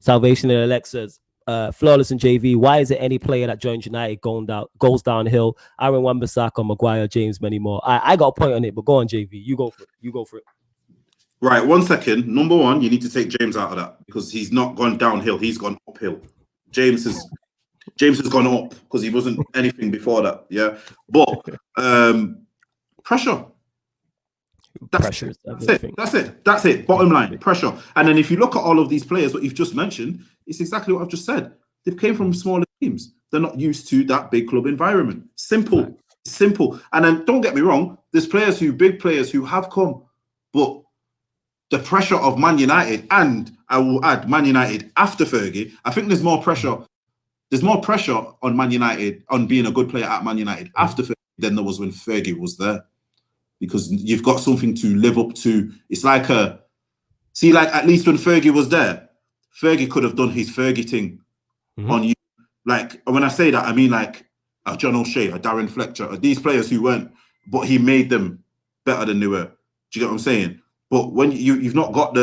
Salvation and Alexa's Flawless and JV. Why is it any player that joins United goes downhill? Aaron Wan-Bissaka, Maguire, James, many more. I got a point on it, but go on, JV. You go for it. Right, 1 second. Number one, you need to take James out of that because he's not gone downhill. He's gone uphill. James has gone up because he wasn't anything before that. Yeah, but pressure. That's it. Bottom line, pressure. And then if you look at all of these players, what you've just mentioned, it's exactly what I've just said. They've came from smaller teams. They're not used to that big club environment. Simple. And then don't get me wrong, there's big players who have come, but the pressure of Man United, and I will add Man United after Fergie, I think there's more pressure. There's more pressure on Man United, on being a good player at Man United after Fergie than there was when Fergie was there. Because you've got something to live up to. It's like at least when Fergie was there, Fergie could have done his Fergie thing on you. Like, when I say that, I mean like a John O'Shea, a Darren Fletcher, or these players who weren't, but he made them better than they were. Do you get what I'm saying? But when you've not got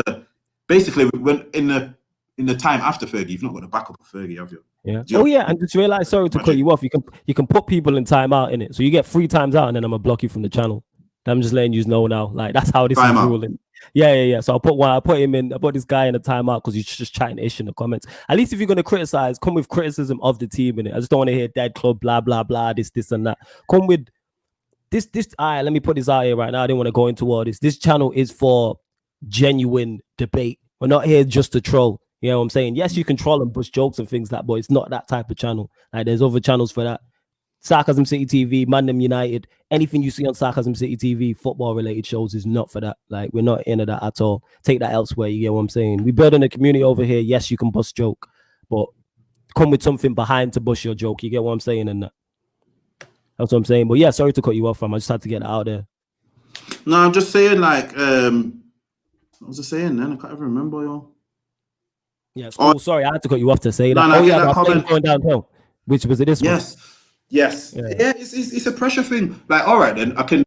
basically when in the time after Fergie, you've not got the backup of Fergie, have you? Yeah. Oh yeah, and just realize, sorry to cut you off. You can put people in timeout in it, so you get 3 times out, and then I'm gonna block you from the channel. I'm just letting you know now. Like that's how this is ruling. Yeah. So I put this guy in a timeout because he's just chatting ish in the comments. At least if you're gonna criticize, come with criticism of the team in it. I just don't want to hear dead club, blah blah blah, this and that. Come with this. All right, let me put this out here right now. I didn't want to go into all this. This channel is for genuine debate. We're not here just to troll. You know what I'm saying? Yes, you can troll and push jokes and things like that, but it's not that type of channel. Like there's other channels for that. Sarcasm City TV, ManDem United, anything you see on Sarcasm City TV, football related shows is not for that. Like we're not into that at all. Take that elsewhere. You get what I'm saying? We building a community over here. Yes, you can bust joke, but come with something behind to bust your joke. You get what I'm saying? And that's what I'm saying. But yeah, sorry to cut you off, fam. I just had to get it out there. No, I'm just saying, like, what was I saying then? I can't even remember, yo. Yeah, it's cool. Sorry, I had to cut you off to say that. Going downhill. Which was it? This one? Yes. Yeah, it's a pressure thing. Like, all right, then I can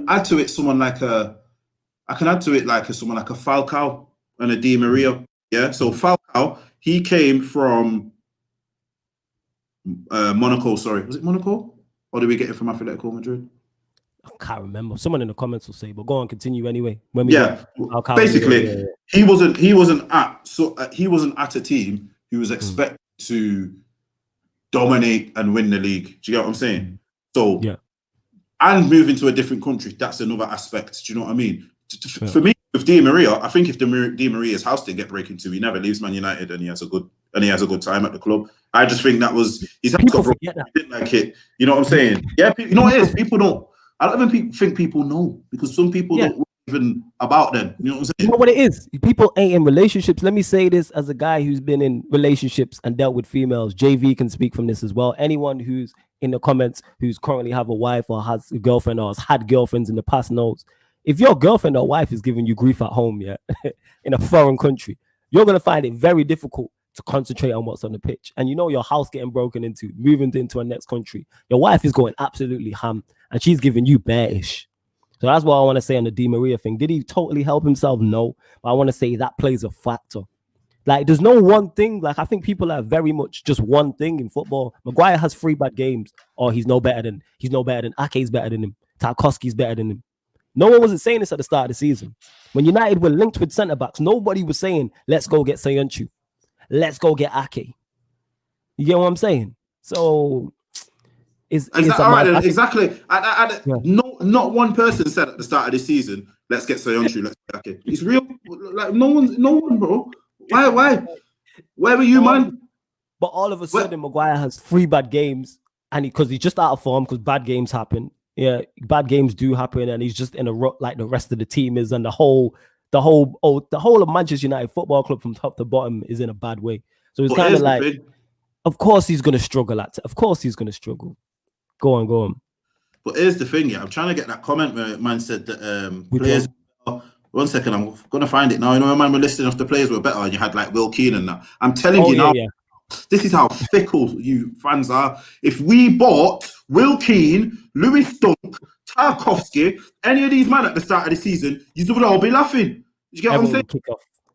add to it someone like someone like a Falcao and a Di Maria. Yeah. So Falcao, he came from Monaco. Sorry, was it Monaco? Or did we get it from Atletico Madrid? I can't remember. Someone in the comments will say, but go on, continue anyway. Basically, he wasn't at a team who was expected to dominate and win the league. Do you get what I'm saying? So, and moving to a different country, that's another aspect. Do you know what I mean? For me, with Di Maria, I think if Di Maria's house didn't get broken into, he never leaves Man United, and he has a good time at the club. I just think that was his house got broken. He didn't like it. You know what I'm saying? Yeah, you know what it is. People don't. I don't even think people know, because some people don't even about them. You know what I'm saying? You know what it is? People ain't in relationships. Let me say this as a guy who's been in relationships and dealt with females. JV can speak from this as well. Anyone who's in the comments who's currently have a wife or has a girlfriend or has had girlfriends in the past knows, if your girlfriend or wife is giving you grief at home, in a foreign country, you're going to find it very difficult to concentrate on what's on the pitch. And you know your house getting broken into, moving into a next country. Your wife is going absolutely ham, and she's giving you bearish. So that's what I want to say on the Di Maria thing. Did he totally help himself? No. But I want to say that plays a factor. Like, there's no one thing. Like, I think people are very much just one thing in football. Maguire has 3 bad games, or he's no better than Ake's better than him. Tarkowski's better than him. No one wasn't saying this at the start of the season. When United were linked with centre-backs, nobody was saying, let's go get Sayuncu. Let's go get Ake. You get what I'm saying? So, exactly. Not one person said at the start of the season, let's get Sayuncu, let's get Ake. It's real. Like, no one, bro. Why? Where were you, man? But all of a sudden, Maguire has 3 bad games, and because he's just out of form, because bad games happen. Yeah, bad games do happen, and he's just in a rut like the rest of the team is, and the whole of Manchester United Football Club from top to bottom is in a bad way. So it's kind of like, of course he's going to struggle. Of course he's going to struggle. Go on. But here's the thing, I'm trying to get that comment where man said that players. One second, I'm going to find it now. You know, man, we're listing off the players were better, and you had like Will Keane and that. I'm telling you now. Yeah. This is how fickle you fans are. If we bought Will Keane, Lewis Dunk, Tarkowski, any of these men at the start of the season, you would all be laughing. You get what I'm saying?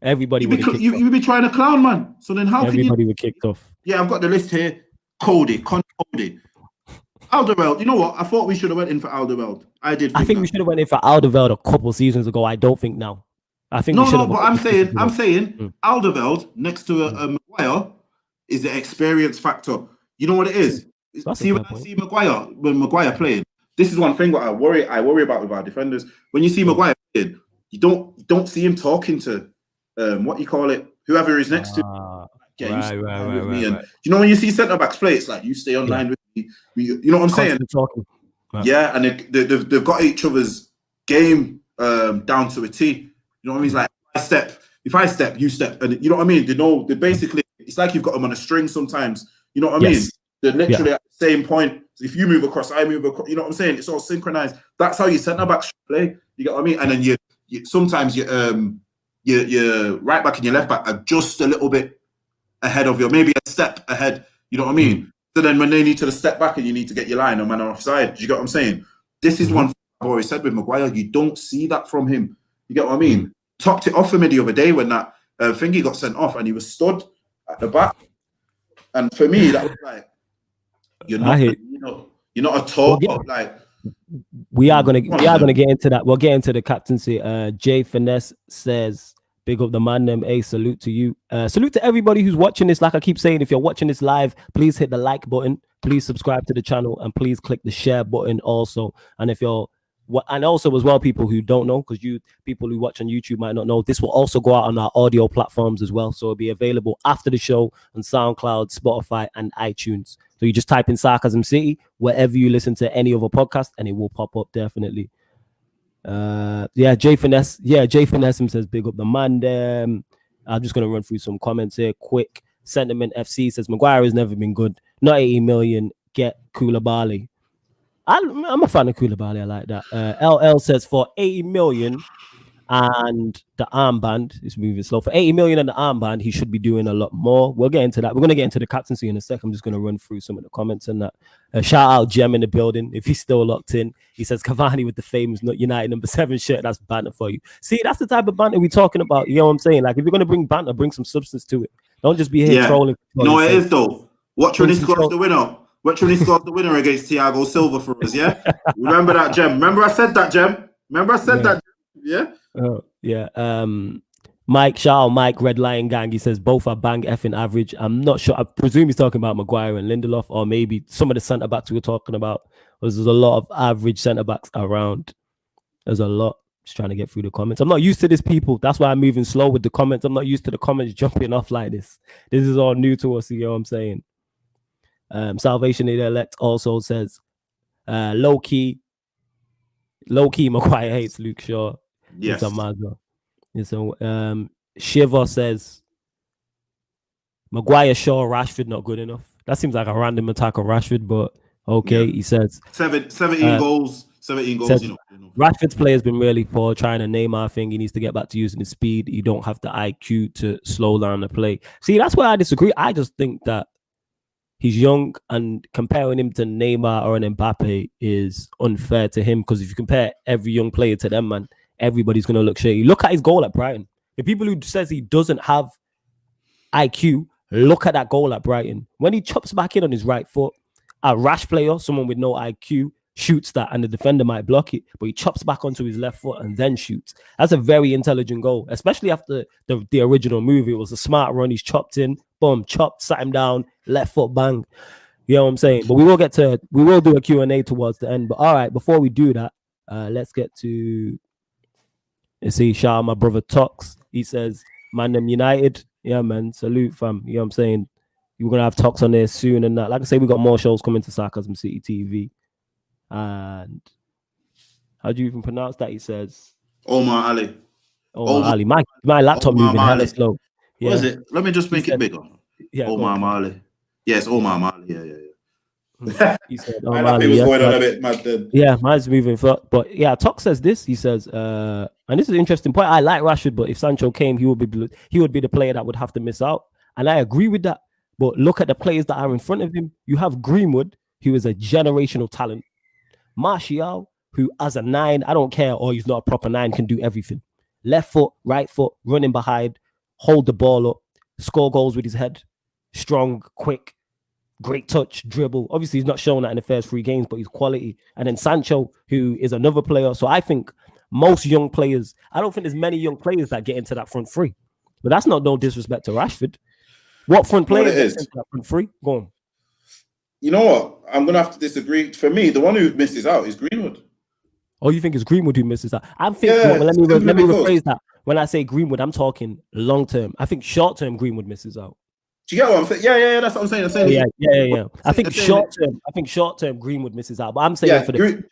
Everybody would kick off. You would be trying to clown, man. So then how everybody would kick off? Yeah, I've got the list here. Cody. Alderweireld. You know what? I thought we should have went in for Alderweireld. I think we should have went in for Alderweireld a couple seasons ago. I don't think now. I think no. But I'm saying Alderweireld next to a Maguire is the experience factor. You know what it is? When when Maguire playing, this is one thing that I worry about with our defenders. When you see Maguire playing, you don't see him talking to what you call it, whoever he's next to. Right. And you know, when you see centre backs play, it's like you stay online with me. You know what I'm saying? Yeah, and they've got each other's game down to a T. You know what I mean? It's like if I step, you step, and you know what I mean. They basically, it's like you've got them on a string sometimes. You know what I mean? They're literally at the same point. So if you move across, I move across. You know what I'm saying? It's all synchronized. That's how your centre backs play. You get what I mean? And then you sometimes your right back and your left back are just a little bit ahead of maybe a step ahead. You know what I mean? So then when they need to step back and you need to get your line, no man are offside. Do you get what I'm saying? This is one thing I've always said with Maguire. You don't see that from him. You get what I mean? Topped it off for me the other day when that thingy got sent off and he was stood at the back. And for me, that was like, you're not a top like. We are gonna get into that. We'll get into the captaincy. Jay Finesse says, "Big up the ManDem. Salute to you. Salute to everybody who's watching this. Like I keep saying, if you're watching this live, please hit the like button. Please subscribe to the channel and please click the share button also. And if you're and also as well, people who don't know, because people who watch on YouTube might not know, this will also go out on our audio platforms as well. So it'll be available after the show on SoundCloud, Spotify, and iTunes. So you just type in Sarcasm City wherever you listen to any other podcast, and it will pop up definitely. Jay Finesse says, "Big up the ManDem." I'm just gonna run through some comments here quick. Sentiment FC says, "Maguire has never been good. Not 80 million. Get Koulibaly." I'm a fan of Koulibaly. I like that. LL says, "For 80 million and the armband," is moving slow. For 80 million and the armband, he should be doing a lot more. We'll get into that. We're going to get into the captaincy in a second. I'm just going to run through some of the comments and that. Shout out Jem in the building. If he's still locked in, he says, "Cavani with the famous United number 7 shirt. That's banter for you." See, that's the type of banter we're talking about. You know what I'm saying? Like, if you're going to bring banter, bring some substance to it. Don't just be here trolling. No, it is though. Watch when he scores the winner. Watch when he scores the winner against Thiago Silva for us, yeah? Remember that, Jem? Remember I said that, Jem? That, yeah? Oh, yeah. Mike, shout out Mike, Red Lion Gang. He says, "Both are bang effing average." I'm not sure. I presume he's talking about Maguire and Lindelof, or maybe some of the centre-backs we were talking about. There's a lot of average centre-backs around. There's a lot. Just trying to get through the comments. I'm not used to this, people. That's why I'm moving slow with the comments. I'm not used to the comments jumping off like this. This is all new to us, you know what I'm saying? Salvation of the Elect also says, low key Maguire hates Luke Shaw. Yes. It's a Shiva says, "Maguire, Shaw, Rashford not good enough." That seems like a random attack on Rashford, but okay. He says 17 goals. 17 goals. Says, Rashford's play has been really poor. Trying to Neymar thing, he needs to get back to using his speed. You don't have the IQ to slow down the play. See, that's where I disagree. I just think that he's young, and comparing him to Neymar or an Mbappe is unfair to him, because if you compare every young player to them, man, everybody's going to look shady. Look at his goal at Brighton. The people who says he doesn't have IQ, look at that goal at Brighton. When he chops back in on his right foot, a rash player, someone with no IQ, shoots that and the defender might block it, but he chops back onto his left foot and then shoots. That's a very intelligent goal, especially after the original move. It was a smart run. He's chopped in, boom, chopped, sat him down, left foot, bang. You know what I'm saying? But we will do a Q&A towards the end. But all right, before we do that, let's get to, let's see, shout out my brother Tox. He says, "ManDem United." Yeah, man, salute, fam. You know what I'm saying? We're going to have Tox on there soon and that. Like I say, we got more shows coming to Sarcasm City TV. And how do you even pronounce that? He says Omar Ali. Ali. My laptop Omar moving hella slow. Yeah. What is it? Let me just make it bigger. Yeah, Omar Ali. Yes, Omar Ali. Yeah. He said Omar Ali. Was going on a bit mad then. Yeah, mine's moving flat. But yeah, Tox says this. He says, and this is an interesting point. I like Rashford, but if Sancho came, he would be the player that would have to miss out. And I agree with that. But look at the players that are in front of him. You have Greenwood, who is a generational talent. Martial, who as a 9, I don't care, or he's not a proper 9, can do everything. Left foot, right foot, running behind, hold the ball up, score goals with his head, strong, quick, great touch, dribble. Obviously, he's not shown that in the first 3 games, but he's quality. And then Sancho, who is another player. So I think most young players, I don't think there's many young players that get into that front 3. But that's not no disrespect to Rashford. What front player gets into that front 3? Go on. You know what? I'm going to have to disagree. For me, the one who misses out is Greenwood. Oh, you think it's Greenwood who misses out? I'm thinking, let me rephrase that. When I say Greenwood, I'm talking long term. I think short term Greenwood misses out. Do you get what I'm saying? Yeah, that's what I'm saying. Yeah. I think short term Greenwood misses out. But I'm saying for the future,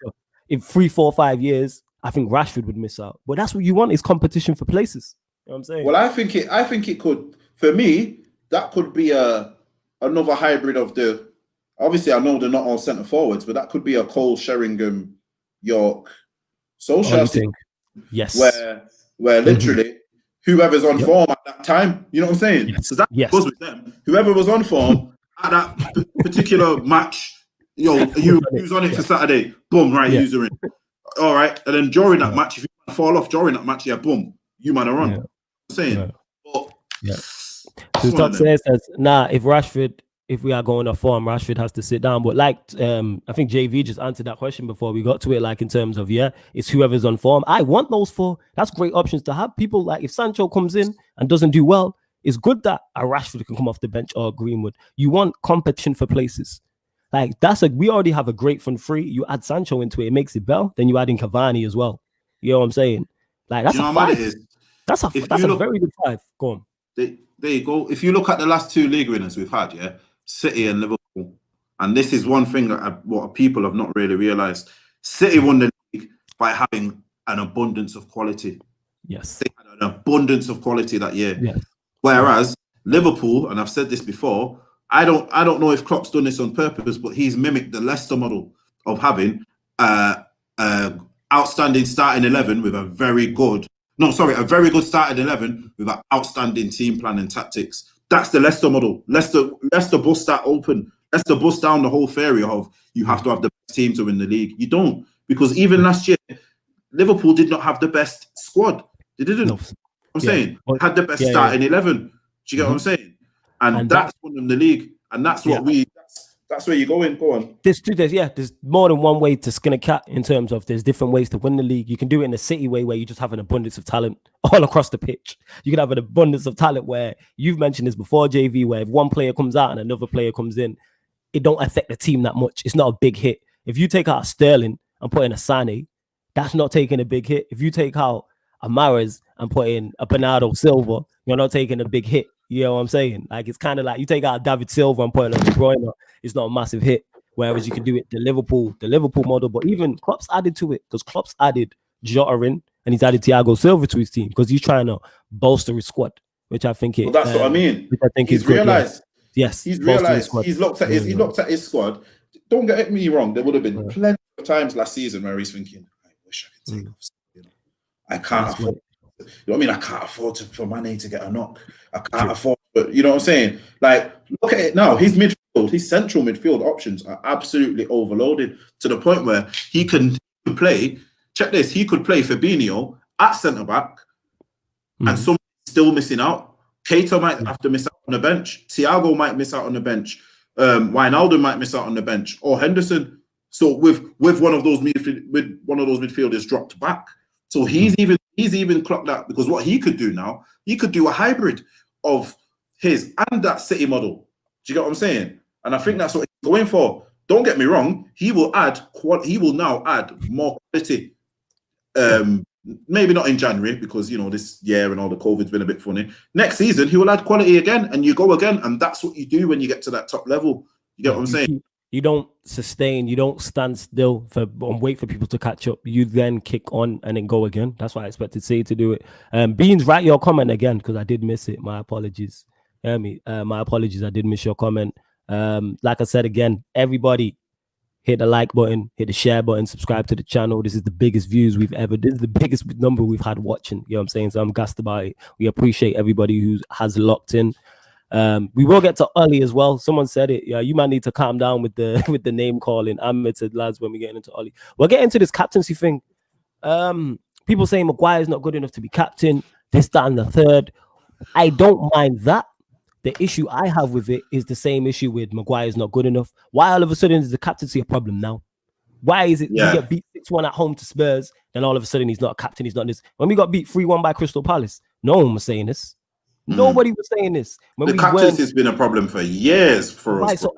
in 3, 4, 5 years, I think Rashford would miss out. But that's what you want, is competition for places. You know what I'm saying? Well, I think it could, for me, that could be another hybrid of the. Obviously, I know they're not all centre forwards, but that could be a Cole, Sheringham, York, Solskjaer. Yes. Where literally whoever's on form at that time, you know what I'm saying? Yes. So that goes with them. Whoever was on form at that particular match, who's on it for Saturday? Boom, right, you're in. All right, and then during that match, if you fall off during that match, boom, you man are on. Yeah. I'm saying, but So Top says, if we are going off form, Rashford has to sit down. But like, I think JV just answered that question before we got to it. Like in terms of it's whoever's on form. I want those four. That's great options to have. People like if Sancho comes in and doesn't do well, it's good that a Rashford can come off the bench or Greenwood. You want competition for places. Like we already have a great front three. You add Sancho into it, it makes it better. Then you add in Cavani as well. You know what I'm saying? Like that's a five. That's a very good five. Go on. There you go. If you look at the last two league winners we've had, City and Liverpool, and this is one thing that what people have not really realised. City won the league by having an abundance of quality. Yes. They had an abundance of quality that year. Yes. Whereas Liverpool, and I've said this before, I don't know if Klopp's done this on purpose, but he's mimicked the Leicester model of having outstanding starting 11 with a very good starting 11 with an outstanding team plan and tactics. That's the Leicester model. Leicester bust that open. Leicester bust down the whole theory of you have to have the best team to win the league. You don't, because even last year, Liverpool did not have the best squad. They didn't. No. I'm saying they had the best starting 11. Do you get what I'm saying? And that's won them the league. And that's what that's where you're going. Go on. There's more than one way to skin a cat in terms of there's different ways to win the league. You can do it in the City way where you just have an abundance of talent all across the pitch. You can have an abundance of talent where you've mentioned this before, JV, where if one player comes out and another player comes in, it don't affect the team that much. It's not a big hit. If you take out Sterling and put in a Sané, that's not taking a big hit. If you take out a Mahrez and put in a Bernardo Silva, you're not taking a big hit. You know what I'm saying? Like it's kind of like you take out David Silva and put in a De Bruyne, it's not a massive hit. Whereas you can do it the Liverpool model, but even Klopp's added to it because Klopp's added Jota in and he's added Thiago Silva to his team because he's trying to bolster his squad, which I think that's what I mean. Which I think he's realized. Yes, he's realized. He's looked at his squad. Don't get me wrong. There would have been plenty of times last season where he's thinking, "I wish I could take off. I can't afford." You know what I mean? I can't afford for Mane to get a knock. I can't afford, but you know what I'm saying? Like, look at it now. His central midfield options are absolutely overloaded to the point where he can play. Check this. He could play Fabinho at centre back, and someone's still missing out. Keita might have to miss out on the bench. Thiago might miss out on the bench. Wijnaldum might miss out on the bench, or Henderson. So with one of those midfielders dropped back. So he's even clocked that because what he could do now, he could do a hybrid of his and that City model. Do you get what I'm saying? And I think that's what he's going for. Don't get me wrong. He will now add more quality. Maybe not in January because this year and all the COVID's been a bit funny. Next season he will add quality again, and you go again, and that's what you do when you get to that top level. You get what I'm saying? You don't sustain, you don't stand still and wait for people to catch up. You then kick on and then go again. That's why I expected City to do it. Beans, write your comment again because I did miss it. My apologies. My apologies. I did miss your comment. Like I said again, everybody hit the like button, hit the share button, subscribe to the channel. This is the biggest views we've ever. This is the biggest number we've had watching. You know what I'm saying? So I'm gassed about it. We appreciate everybody who has locked in. We will get to Ollie as well. Someone said it. Yeah, you might need to calm down with the name calling. I'm admitted, lads, when we get into Ollie. We'll get into this captaincy thing. People saying Maguire is not good enough to be captain, this, that, and the third. I don't mind that. The issue I have with it is the same issue with Maguire is not good enough. Why all of a sudden is the captaincy a problem now? Why is it you get beat 6-1 at home to Spurs, then all of a sudden he's not a captain, he's not this? When we got beat 3-1 by Crystal Palace, no one was saying this. Nobody was saying this. When the captaincy has been a problem for years for us. So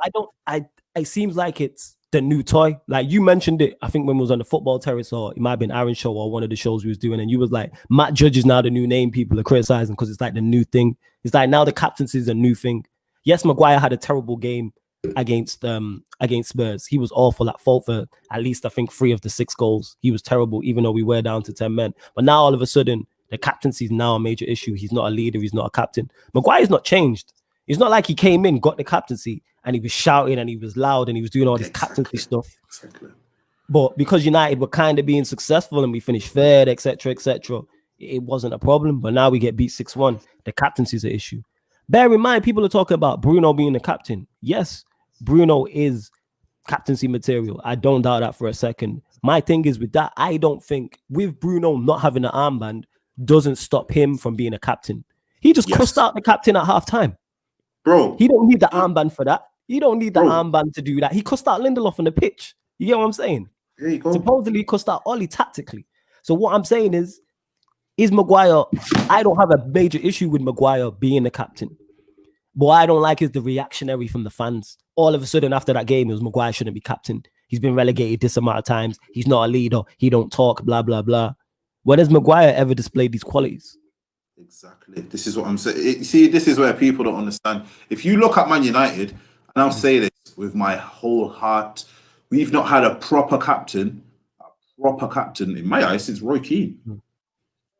it seems like it's the new toy. Like you mentioned it, I think when we was on the Football Terrace, or it might have been Aaron's show or one of the shows we was doing, and you was like, Matt Judge is now the new name people are criticizing because it's like the new thing. It's like now the captaincy is a new thing. Yes, Maguire had a terrible game against Spurs. He was awful at fault for at least I think 3 of the 6 goals. He was terrible, even though we were down to 10 men. But now all of a sudden, the captaincy is now a major issue. He's not a leader. He's not a captain. Maguire's not changed. It's not like he came in, got the captaincy, and he was shouting and he was loud and he was doing all this captaincy stuff. Exactly. But because United were kind of being successful and we finished third, etc., it wasn't a problem. But now we get beat 6-1. The captaincy is an issue. Bear in mind, people are talking about Bruno being the captain. Yes, Bruno is captaincy material. I don't doubt that for a second. My thing is with that, I don't think with Bruno not having an armband doesn't stop him from being a captain. He just cussed out the captain at halftime. Bro. He don't need the armband for that. He don't need the armband to do that. He cussed out Lindelof on the pitch. You get what I'm saying? There you go. Supposedly he cussed out Ollie tactically. So what I'm saying is Maguire, I don't have a major issue with Maguire being the captain. But what I don't like is the reactionary from the fans. All of a sudden after that game, it was Maguire shouldn't be captain. He's been relegated this amount of times. He's not a leader. He don't talk, blah, blah, blah. When has Maguire ever displayed these qualities? Exactly. This is what I'm saying. See, this is where people don't understand. If you look at Man United, and I'll say this with my whole heart, we've not had a proper captain in my eyes since Roy Keane.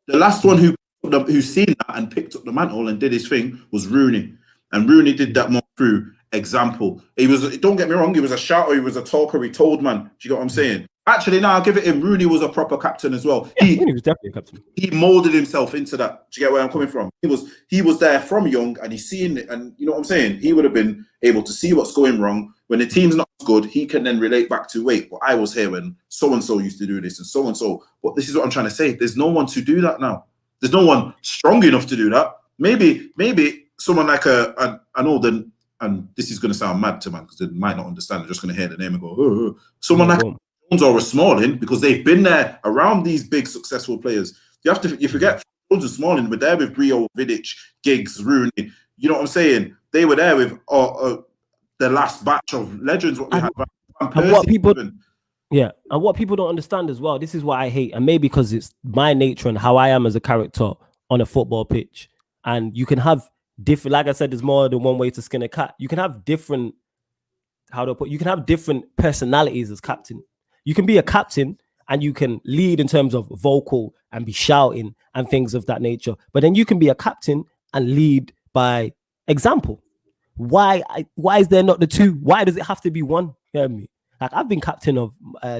The last one who seen that and picked up the mantle and did his thing was Rooney. And Rooney did that more through example. He was, don't get me wrong, he was a shouter, he was a talker, he told man. Do you get what I'm saying? Actually, now I'll give it him. Rooney was a proper captain as well. He was definitely a captain. He molded himself into that. Do you get where I'm coming from? He was there from young, and he's seeing it. And you know what I'm saying? He would have been able to see what's going wrong. When the team's not good, he can then relate back to, wait, well, I was here when so-and-so used to do this and so-and-so. But this is what I'm trying to say. There's no one to do that now. There's no one strong enough to do that. Maybe someone like I know then, and this is going to sound mad to man because they might not understand. They're just going to hear the name and go, oh. Someone like Jones or a Smalling, because they've been there around these big successful players. You forget Jones and Smalling were there with Brio, Vidic, Giggs, Rooney. You know what I'm saying? They were there with the last batch of legends. What we had. And what people don't understand as well. This is what I hate, and maybe because it's my nature and how I am as a character on a football pitch. And you can have different, like I said, there's more than one way to skin a cat. You can have different, you can have different personalities as captain. You can be a captain and you can lead in terms of vocal and be shouting and things of that nature. But then you can be a captain and lead by example. Why is there not the two? Why does it have to be one? You know what I mean? Like, I've been captain of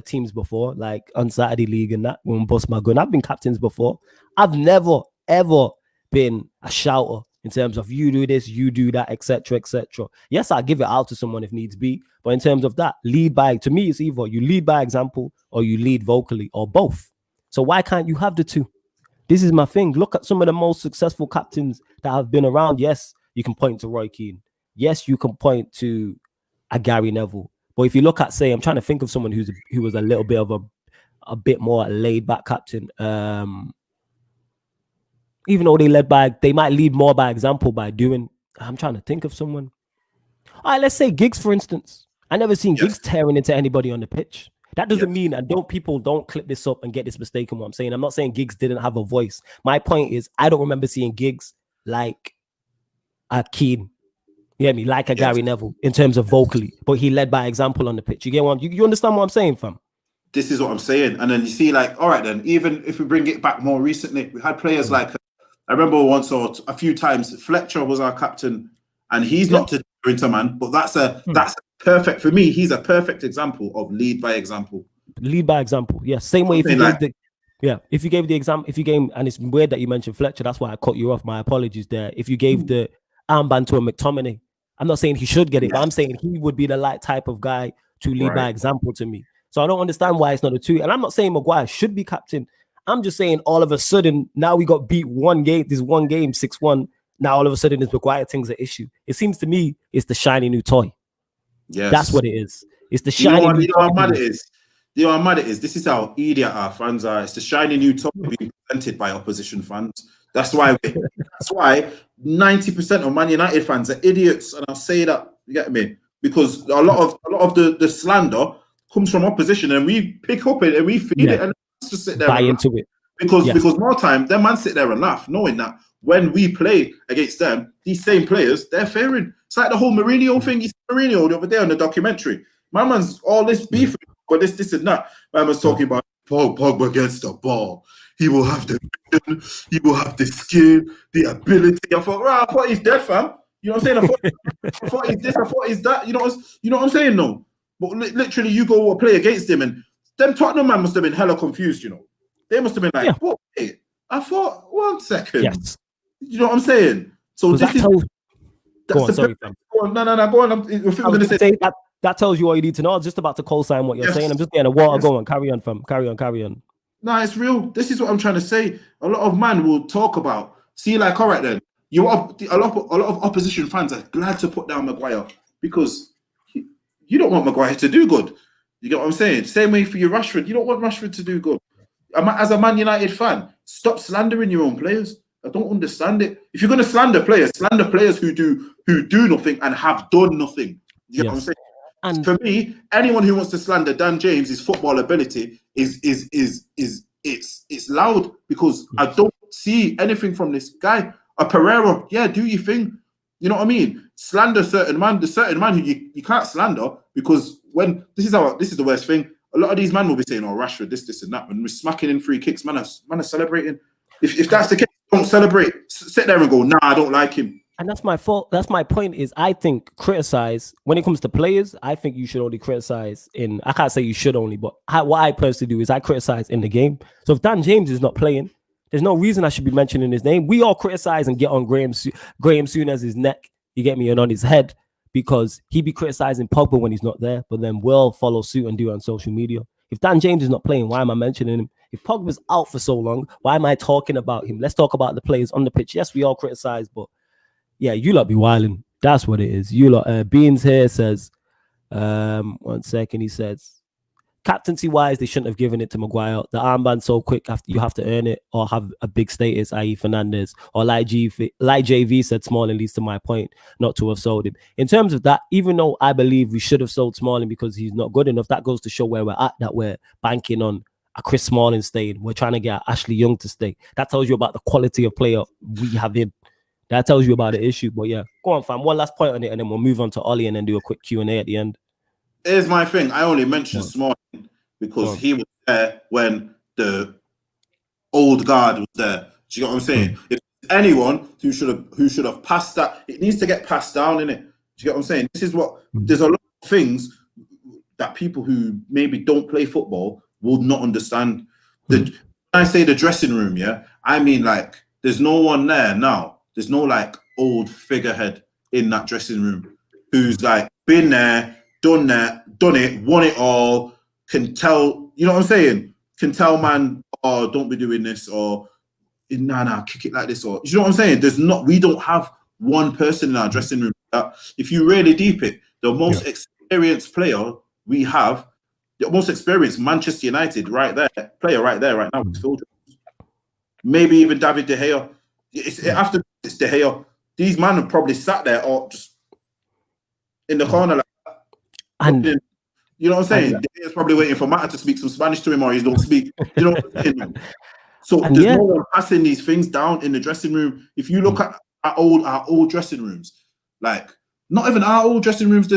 teams before, like on Saturday League and that, when bust my gun. I've been captains before. I've never, ever been a shouter in terms of you do this, you do that, etc., etc. Yes, I'll give it out to someone if needs be. But in terms of that, to me, it's either you lead by example or you lead vocally or both. So why can't you have the two? This is my thing. Look at some of the most successful captains that have been around. Yes, you can point to Roy Keane. Yes, you can point to a Gary Neville. But if you look at, say, I'm trying to think of someone who was a little bit of a bit more laid back captain. Even though they might lead more by example by doing. I'm trying to think of someone. All right, let's say Giggs, for instance. I never seen Giggs tearing into anybody on the pitch. That doesn't mean, and people don't clip this up and get this mistaken what I'm saying. I'm not saying Giggs didn't have a voice. My point is, I don't remember seeing Giggs like a Keane. You get me? Like a Gary Neville in terms of vocally, but he led by example on the pitch. You get what you understand what I'm saying, fam? This is what I'm saying. And then you see, like, all right, then, even if we bring it back more recently, we had players like, I remember once or a few times, Fletcher was our captain, and he's not to into man, but that's perfect for me. He's a perfect example of lead by example. Lead by example, yeah. Same way if you gave the example, and it's weird that you mentioned Fletcher. That's why I cut you off. My apologies there. If you gave the armband to a McTominay, I'm not saying he should get it, but I'm saying he would be the right type of guy to lead by example to me. So I don't understand why it's not a two. And I'm not saying Maguire should be captain. I'm just saying all of a sudden, now we got beat one game, 6-1. Now all of a sudden this Maguire thing's an issue. It seems to me it's the shiny new toy. Yes. That's what it is. It's the shiny new toy. You know how mad it is? You know how mad it is? This is how idiot our fans are. It's the shiny new toy being presented by opposition fans. That's why 90% of Man United fans are idiots, and I'll say that, you get me? Because a lot of the slander comes from opposition, and we pick up it and we feed it, and just sit there buy into it. Because more time, them man sit there and laugh, knowing that when we play against them, these same players, they're fearing. It's like the whole Mourinho thing. You see Mourinho the other day on the documentary. My man's all this beef, but this and that. My man's talking about Pogba against the ball. He will have the vision, he will have the skill, the ability. I thought he's dead, fam. You know what I'm saying? I thought he's this, I thought he's that. You know what I'm saying? No. But literally, you go play against him, and them Tottenham man must have been hella confused, you know. They must have been like, what? I thought, 1 second. Yes. You know what I'm saying? So this is Go on, sorry, fam. Go on. No, go on. I was going to say that tells you all you need to know. I was just about to co-sign what you're saying. I'm just getting a water going. Carry on, fam. Carry on. No, it's real. This is what I'm trying to say. A lot of man will talk about. See, like, all right then. A lot of opposition fans are glad to put down Maguire because you don't want Maguire to do good. You get what I'm saying? Same way for your Rashford. You don't want Rashford to do good. As a Man United fan, stop slandering your own players. I don't understand it. If you're going to slander players who do nothing and have done nothing. You get what I'm saying? And for me, anyone who wants to slander Dan James' football ability it's loud because I don't see anything from this guy. A Pereira, yeah, do your thing. You know what I mean? Slander certain man, the certain man who you can't slander because when this is the worst thing. A lot of these men will be saying, "Oh, Rashford, this and that." When we're smacking in free kicks, man are celebrating. If that's the case, don't celebrate. Sit there and go, "Nah, I don't like him." And that's my fault. That's my point. Is I think criticize when it comes to players. I think you should only criticize in. I can't say you should only, but what I personally do is I criticize in the game. So if Dan James is not playing, there's no reason I should be mentioning his name. We all criticize and get on Graham Souness's neck. You get me, and on his head because he be criticizing Pogba when he's not there, but then we'll follow suit and do it on social media. If Dan James is not playing, why am I mentioning him? If Pogba's out for so long, why am I talking about him? Let's talk about the players on the pitch. Yes, we all criticize, but yeah, you lot be wilding. That's what it is. You lot. Beans here says, 1 second. He says, captaincy wise, they shouldn't have given it to Maguire. The armband so quick after you have to earn it or have a big status, i.e. Fernandes. Or like JV said, Smalling leads to my point, not to have sold him. In terms of that, even though I believe we should have sold Smalling because he's not good enough, that goes to show where we're at, that we're banking on a Chris Smalling staying. We're trying to get Ashley Young to stay. That tells you about the quality of player we have in. That tells you about the issue. But yeah, go on, fam. One last point on it, and then we'll move on to Ollie and then do a quick Q&A at the end. Here's my thing. I only mentioned Smalling because he was there when the old guard was there. Do you get what I'm saying? If anyone who should have passed that, it needs to get passed down, innit? Do you get what I'm saying? This is what there's a lot of things that people who maybe don't play football will not understand. When I say the dressing room, yeah, I mean like there's no one there now. There's no like old figurehead in that dressing room who's like been there, done it, won it all, can tell, you know what I'm saying? Can tell man, oh, don't be doing this, or nah, kick it like this, or you know what I'm saying? We don't have one person in our dressing room that, if you really deep it, the most experienced player we have, the most experienced Manchester United player right now is Phil Jones. Maybe even David De Gea. After it's De Gea, these men have probably sat there or just in the corner like that. And you know what I'm saying? De Gea's probably waiting for Mata to speak some Spanish to him, or he don't speak. You know what I'm saying? So there's no one passing these things down in the dressing room. If you look at our old dressing rooms, like not even our old dressing rooms,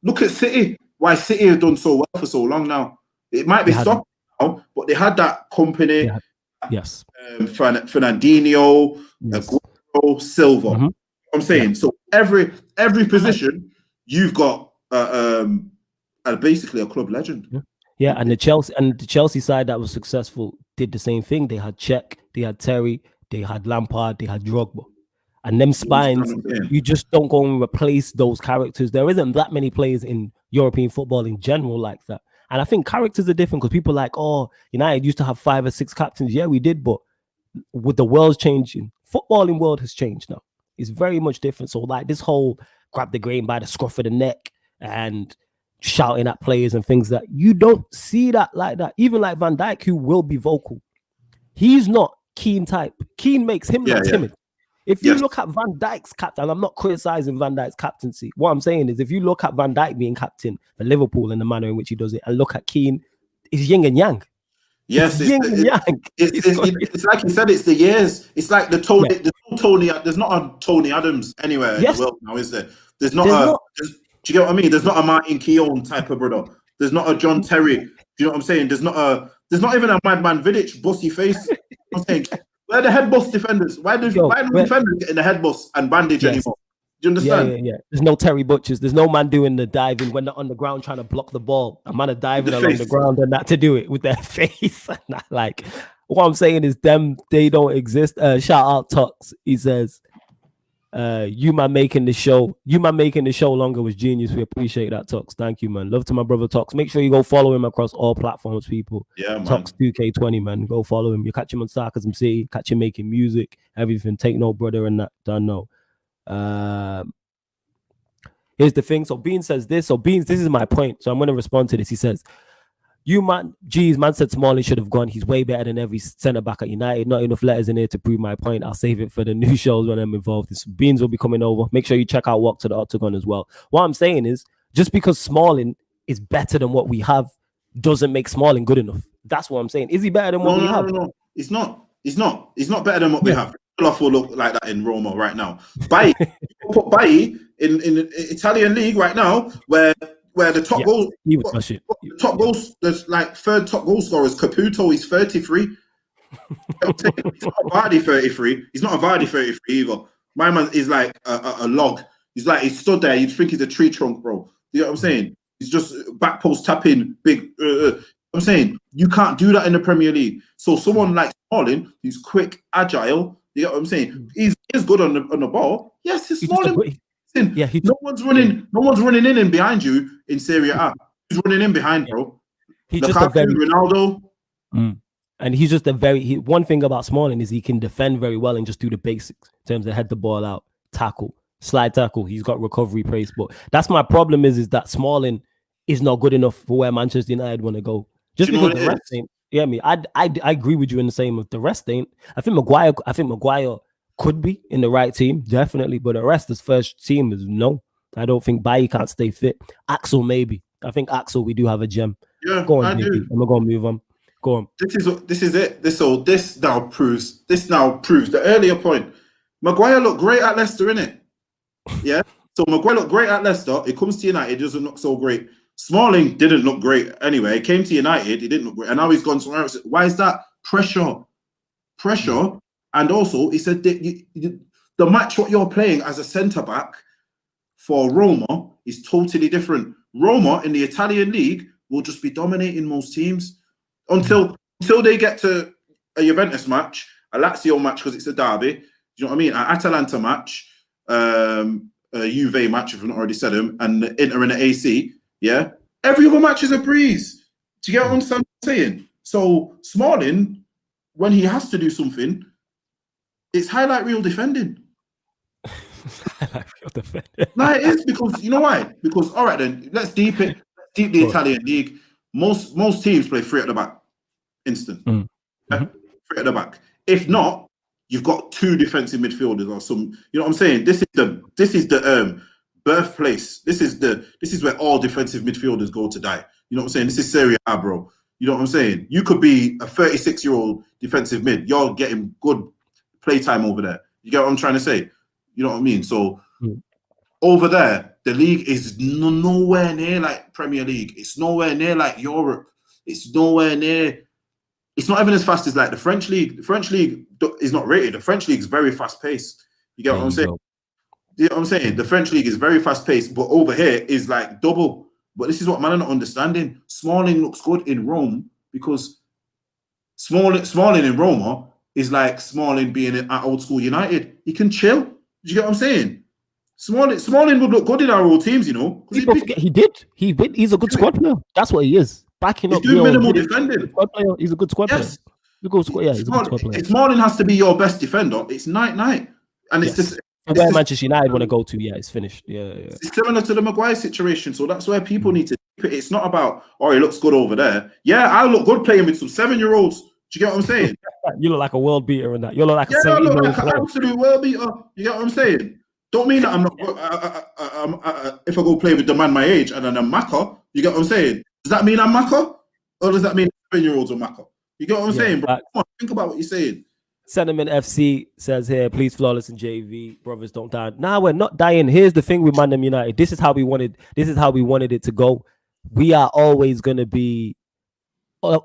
look at City. Why City have done so well for so long now. It might be stopped now, but they had that company. Yes. Fernandinho, Aguero, Silva. I'm saying so every position you've got basically a club legend. Yeah, and the Chelsea side that was successful did the same thing. They had Cech, they had Terry, they had Lampard, they had Drogba. And them spines, you just don't go and replace those characters. There isn't that many players in European football in general like that. And I think characters are different because people are like, oh, United used to have 5 or 6 captains. Yeah, we did. But with the world's changing, footballing world has changed now. It's very much different. So like this whole grab the grain by the scruff of the neck and shouting at players and things that you don't see that like that. Even like Van Dijk, who will be vocal. He's not Keane type. Keane makes him look timid. If you look at Van Dijk's captain, I'm not criticizing Van Dijk's captaincy. What I'm saying is if you look at Van Dijk being captain for Liverpool and the manner in which he does it and look at Keane, it's yin and yang. Yes, it's like you said, it's the years. It's like the Tony. There's not a Tony Adams anywhere in the world now, is there? There's not do you get what I mean? There's not a Martin Keown type of brother. There's not a John Terry. Do you know what I'm saying? There's not even a Madman Vidic, bossy face. I'm saying, where are the head boss defenders? Why do defenders get in the head boss and bandage anymore? Do you understand? Yeah. There's no Terry Butchers. There's no man doing the diving when they're on the ground trying to block the ball. A man are diving along the ground and that to do it with their face. Like, what I'm saying is they don't exist. Shout out Tux. He says, You man making the show longer was genius. We appreciate that, Tox. Thank you, man. Love to my brother Tox. Make sure you go follow him across all platforms, people. Yeah, man. Tox 2K20, man. Go follow him. You catch him on Sarcasm City, catch him making music, everything. Take no brother and that. Don't know. Here's the thing. So Beans says this. So Beans, this is my point. So I'm going to respond to this. He says, man said Smalling should have gone. He's way better than every centre back at United. Not enough letters in here to prove my point. I'll save it for the new shows when I'm involved. This Beans will be coming over. Make sure you check out Walk to the Octagon as well. What I'm saying is, just because Smalling is better than what we have doesn't make Smalling good enough. That's what I'm saying. Is he better than what we have? No. He's not better than what we have. Olaf will look like that in Roma right now. Bailly, put Bailly in the Italian league right now, where the top goal, there's like third top goal scorer is Caputo. He's 33. He's not a Vardy 33. He's not a Vardy 33 either. My man is like a log. He's like, he's stood there. You'd think he's a tree trunk, bro. You know what I'm saying? He's just back post tapping, big. I'm saying you can't do that in the Premier League. So someone like Smalling, who's quick, agile. You know what I'm saying? He's good on the ball. Yes, he's Smalling. No one's running in and behind you in Serie A. He's running in behind, bro. He's just a very Ronaldo. And he's just one thing about Smalling is he can defend very well and just do the basics in terms of head the ball out, tackle, slide tackle. He's got recovery pace, but that's my problem is that Smalling is not good enough for where Manchester United want to go. Just because the rest ain't. Yeah, I agree with you in the same of the rest ain't. I think Maguire could be in the right team, definitely, but the rest is first team is no. I don't think Bailly can't stay fit. Axel maybe. I think Axel we do have a gem. Yeah, go on, Nicky. I'm gonna move on. Go on. This is it. This now proves the earlier point. Maguire looked great at Leicester, innit? Yeah. So Maguire looked great at Leicester. It comes to United, it doesn't look so great. Smalling didn't look great anyway. He came to United, he didn't look great, and now he's gone somewhere else. Why is that? Pressure, and also he said the match what you're playing as a centre back for Roma is totally different. Roma in the Italian league will just be dominating most teams until they get to a Juventus match, a Lazio match because it's a derby. Do you know what I mean? An Atalanta match, a Juve match if I've not already said them, and the Inter and the AC. Yeah, every other match is a breeze. Do you get what I'm saying? So Smalling, when he has to do something, it's highlight reel defending. No, it is because you know why? Because all right then, let's deep the Italian league. Most teams play three at the back, instant. Three at the back. If not, you've got two defensive midfielders or some. You know what I'm saying? This is the birthplace. This is where all defensive midfielders go to die. You know what I'm saying? This is Serie A, bro. You know what I'm saying? You could be a 36-year-old defensive mid. You're getting good playtime over there. You get what I'm trying to say? You know what I mean? So over there, the league is nowhere near like Premier League. It's nowhere near like Europe. It's nowhere near. It's not even as fast as like the French league. The French league is not rated. The French league is very fast paced. You get what I'm saying? You know what I'm saying? The French league is very fast paced, but over here is like double. But this is what man are not understanding. Smalling looks good in Rome because Smalling in Roma is like Smalling being at old school United. He can chill. Do you get what I'm saying? Smalling would look good in our old teams, you know. He did. He's a good squad player. That's what he is. Backing up. He's doing minimal defending. He's a good squad player. He's a good squad player. Smalling has to be your best defender. It's night. And it's just where Manchester United want to go to, it's finished. Yeah. It's similar to the Maguire situation, so that's where people need to. It's not about he looks good over there. Yeah, I look good playing with some 7-year-olds. Do you get what I'm saying? You look like a world beater in that. You look like I look like an absolute world beater. You get what I'm saying? Don't mean that I'm not. If I go play with the man my age and then I'm Macca, you get what I'm saying? Does that mean I'm Macca, or does that mean 7-year-olds are Macca? You get what I'm saying, bro? Come on, think about what you're saying. Sentiment FC says here, please flawless and JV brothers don't die. Nah, we're not dying. Here's the thing with ManDem United. This is how we wanted it to go. We are always gonna be,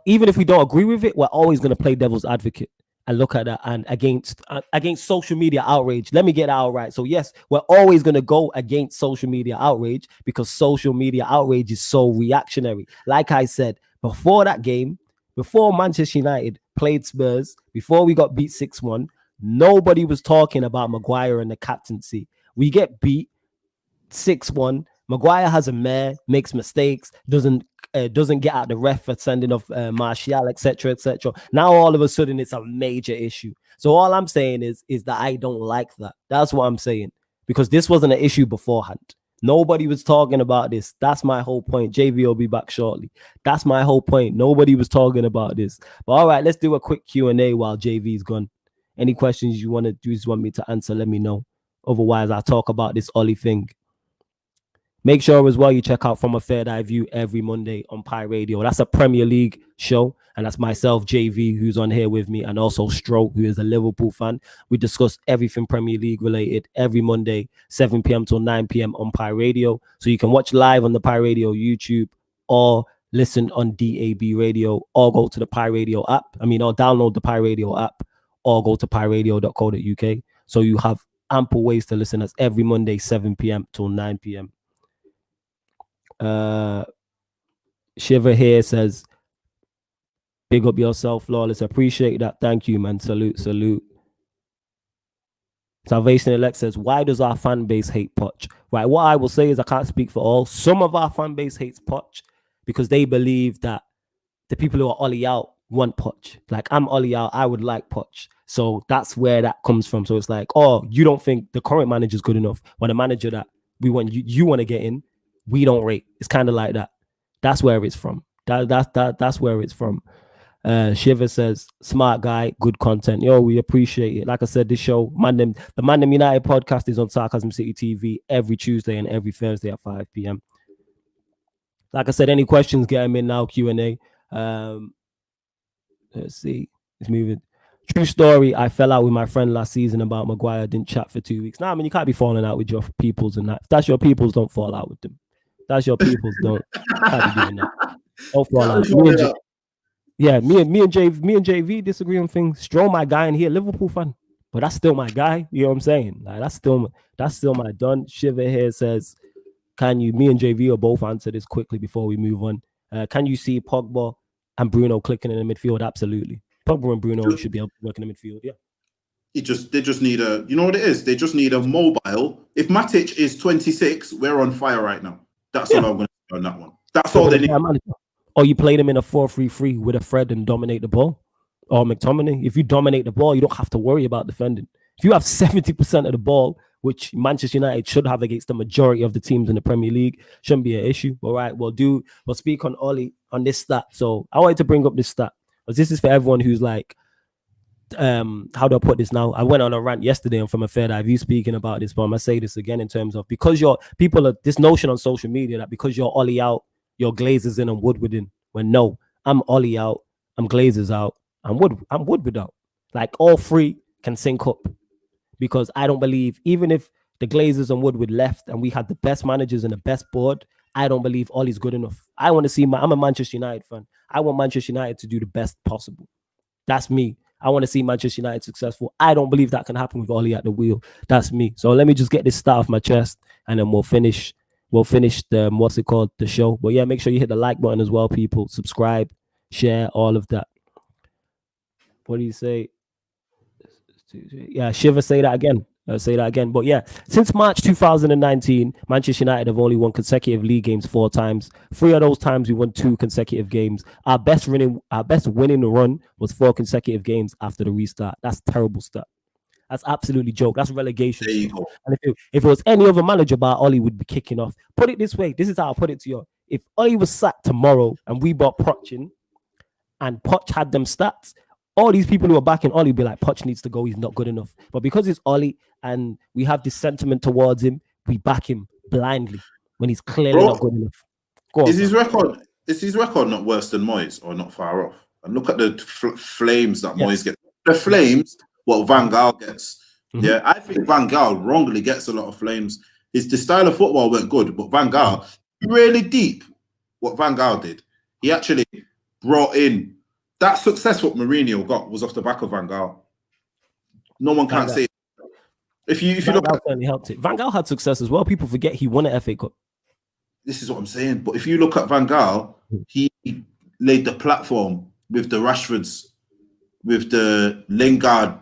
even if we don't agree with it, we're always gonna play devil's advocate and look at that and against social media outrage. Let me get out right. So yes, we're always gonna go against social media outrage because social media outrage is so reactionary. Like I said before that game, before Manchester United played Spurs, before we got beat 6-1, Nobody was talking about Maguire and the captaincy. We get beat 6-1. Maguire has a mare, makes mistakes, doesn't get out the ref for sending off Martial, etc., etc. Now all of a sudden it's a major issue. So all I'm saying is that I don't like that. That's what I'm saying, because this wasn't an issue beforehand. Nobody was talking about this. That's my whole point. JV will be back shortly. That's my whole point. Nobody was talking about this. But all right, let's do a quick Q&A while JV's gone. Any questions you want me to answer, let me know. Otherwise, I'll talk about this Ollie thing. Make sure as well you check out From a Third Eye View every Monday on Pi Radio. That's a Premier League show, and that's myself, JV, who's on here with me, and also Stroke, who is a Liverpool fan. We discuss everything Premier League related every Monday, 7 p.m. till 9 p.m. on Pi Radio. So you can watch live on the Pi Radio YouTube, or listen on DAB Radio, or go to the Pi Radio app. or download the Pi Radio app, or go to piradio.co.uk. So you have ample ways to listen us every Monday, 7 p.m. till 9 p.m. Shiver here says, big up yourself, Flawless. Appreciate that. Thank you, man. Salute. Salvation Elect says, why does our fan base hate Poch? Right, what I will say is I can't speak for all. Some of our fan base hates Poch because they believe that the people who are Ollie out want Poch. Like, I'm Ollie out, I would like Poch. So that's where that comes from. So it's like, oh, you don't think the current manager is good enough, when the manager that we want you want to get in, we don't rate. It's kind of like that. That's where it's from. That's where it's from. Shiver says, smart guy, good content. Yo, we appreciate it. Like I said, this show, the ManDem United Podcast is on Sarcasm City TV every Tuesday and every Thursday at 5 p.m. Like I said, any questions, get them in now, Q&A. Let's see. It's moving. True story, I fell out with my friend last season about Maguire, didn't chat for 2 weeks. You can't be falling out with your peoples and that. If that's your peoples, don't fall out with them. That's your people's. Don't be doing that. Don't fall out. Me and JV disagree on things. Stroll, my guy, and he a Liverpool fan, but that's still my guy. You know what I'm saying? Like that's still my done. Shiver here says, me and JV will both answer this quickly before we move on. Can you see Pogba and Bruno clicking in the midfield? Absolutely. Pogba and Bruno should be able to work in the midfield. Yeah. They just need you know what it is? They just need a mobile. If Matic is 26, we're on fire right now. That's all I'm going to say on that one. That's all they need. Or you play them in a 4-3-3 with a Fred and dominate the ball. Or McTominay. If you dominate the ball, you don't have to worry about defending. If you have 70% of the ball, which Manchester United should have against the majority of the teams in the Premier League, shouldn't be an issue. All right, we'll speak on Ollie on this stat. So I wanted to bring up this stat, because this is for everyone who's like, how do I put this now? I went on a rant yesterday and From a Third Eye View speaking about this, but I'm gonna say this again in terms of, because this notion on social media that because you're Ollie out, your Glazers in and Woodward in. When no, I'm Ollie out, I'm Glazers out, I'm Woodward out. Like all three can sync up, because I don't believe, even if the Glazers and Woodward left and we had the best managers and the best board, I don't believe Ollie's good enough. I want to see I'm a Manchester United fan. I want Manchester United to do the best possible. That's me. I want to see Manchester United successful. I don't believe that can happen with Ollie at the wheel. That's me. So let me just get this start off my chest, and then we'll finish the the show. But yeah, make sure you hit the like button as well, people. Subscribe, share, all of that. What do you say? Yeah, Shiver, say that again. But yeah, since March 2019, Manchester United have only won consecutive league games 4 times. 3 of those times we won 2 consecutive games. Our best winning run was 4 consecutive games after the restart. That's terrible stat. That's absolutely joke. That's relegation. And if it was any other manager, Ollie would be kicking off. Put it this way. This is how I put it to you. If Ollie was sacked tomorrow and we brought Poch in, and Poch had them stats, all these people who are backing Ollie be like, Poch needs to go, he's not good enough. But because it's Ollie and we have this sentiment towards him, we back him blindly when he's clearly not good enough. Is his record not worse than Moyes, or not far off? And look at the flames that Moyes gets. The flames, what Van Gaal gets. Mm-hmm. Yeah, I think Van Gaal wrongly gets a lot of flames. The style of football went good, but Van Gaal, really deep, what Van Gaal did, he actually brought in that success what Mourinho got was off the back of Van Gaal. No one can say it. If you look, Gaal certainly helped it. Van Gaal had success as well. People forget he won an FA Cup. This is what I'm saying. But if you look at Van Gaal, he laid the platform with the Rashfords, with the Lingard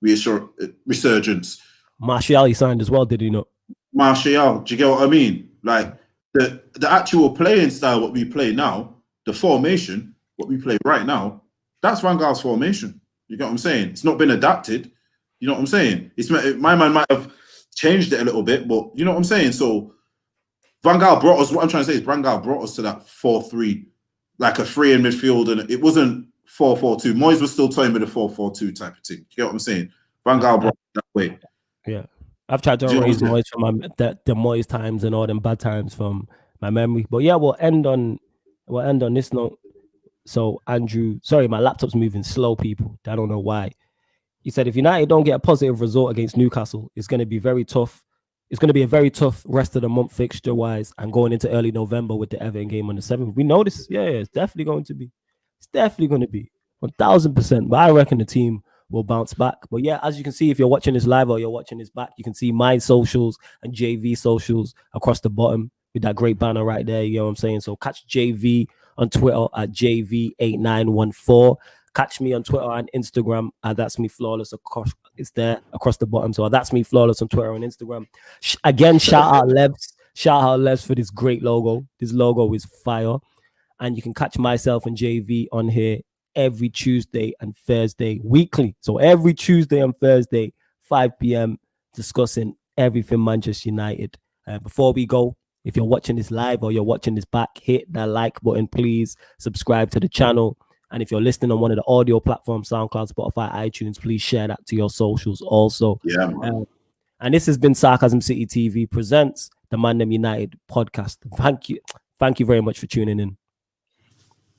resurgence. Martial he signed as well, did he not? Martial, do you get what I mean? Like the actual playing style, what we play now, the formation, what we play right now, that's Van Gaal's formation. You get what I'm saying? It's not been adapted. You know what I'm saying? My man might have changed it a little bit, but you know what I'm saying? So Van Gaal brought us, what I'm trying to say is Van Gaal brought us to that 4-3, like a 3 in midfield, and it wasn't 4-4-2. Moyes was still toying with a 4-4-2 type of thing. You get what I'm saying? Van Gaal brought it that way. Yeah. I've tried to erase Moyes from the Moyes times and all them bad times from my memory. But yeah, we'll end on this note. So Andrew, sorry, my laptop's moving slow, people. I don't know why. He said if United don't get a positive result against Newcastle, it's going to be very tough. It's going to be a very tough rest of the month fixture-wise and going into early November with the Everton game on the 7th. We know this. Yeah, it's definitely going to be. It's definitely going to be 1,000%. But I reckon the team will bounce back. But yeah, as you can see, if you're watching this live or you're watching this back, you can see my socials and JV socials across the bottom with that great banner right there. You know what I'm saying? So catch JV on Twitter at JV8914. Catch me on Twitter and Instagram at That's Me Flawless. It's there across the bottom. So That's Me Flawless on Twitter and Instagram. Again, shout out Levs. Shout out Levs for this great logo. This logo is fire. And you can catch myself and JV on here every Tuesday and Thursday weekly. So every Tuesday and Thursday, 5 p.m, discussing everything Manchester United. Before we go, if you're watching this live or you're watching this back, hit that like button, please. Subscribe to the channel. And if you're listening on one of the audio platforms, SoundCloud, Spotify, iTunes, please share that to your socials also. Yeah. And this has been Sarcasm City TV presents the ManDem United podcast. Thank you very much for tuning in.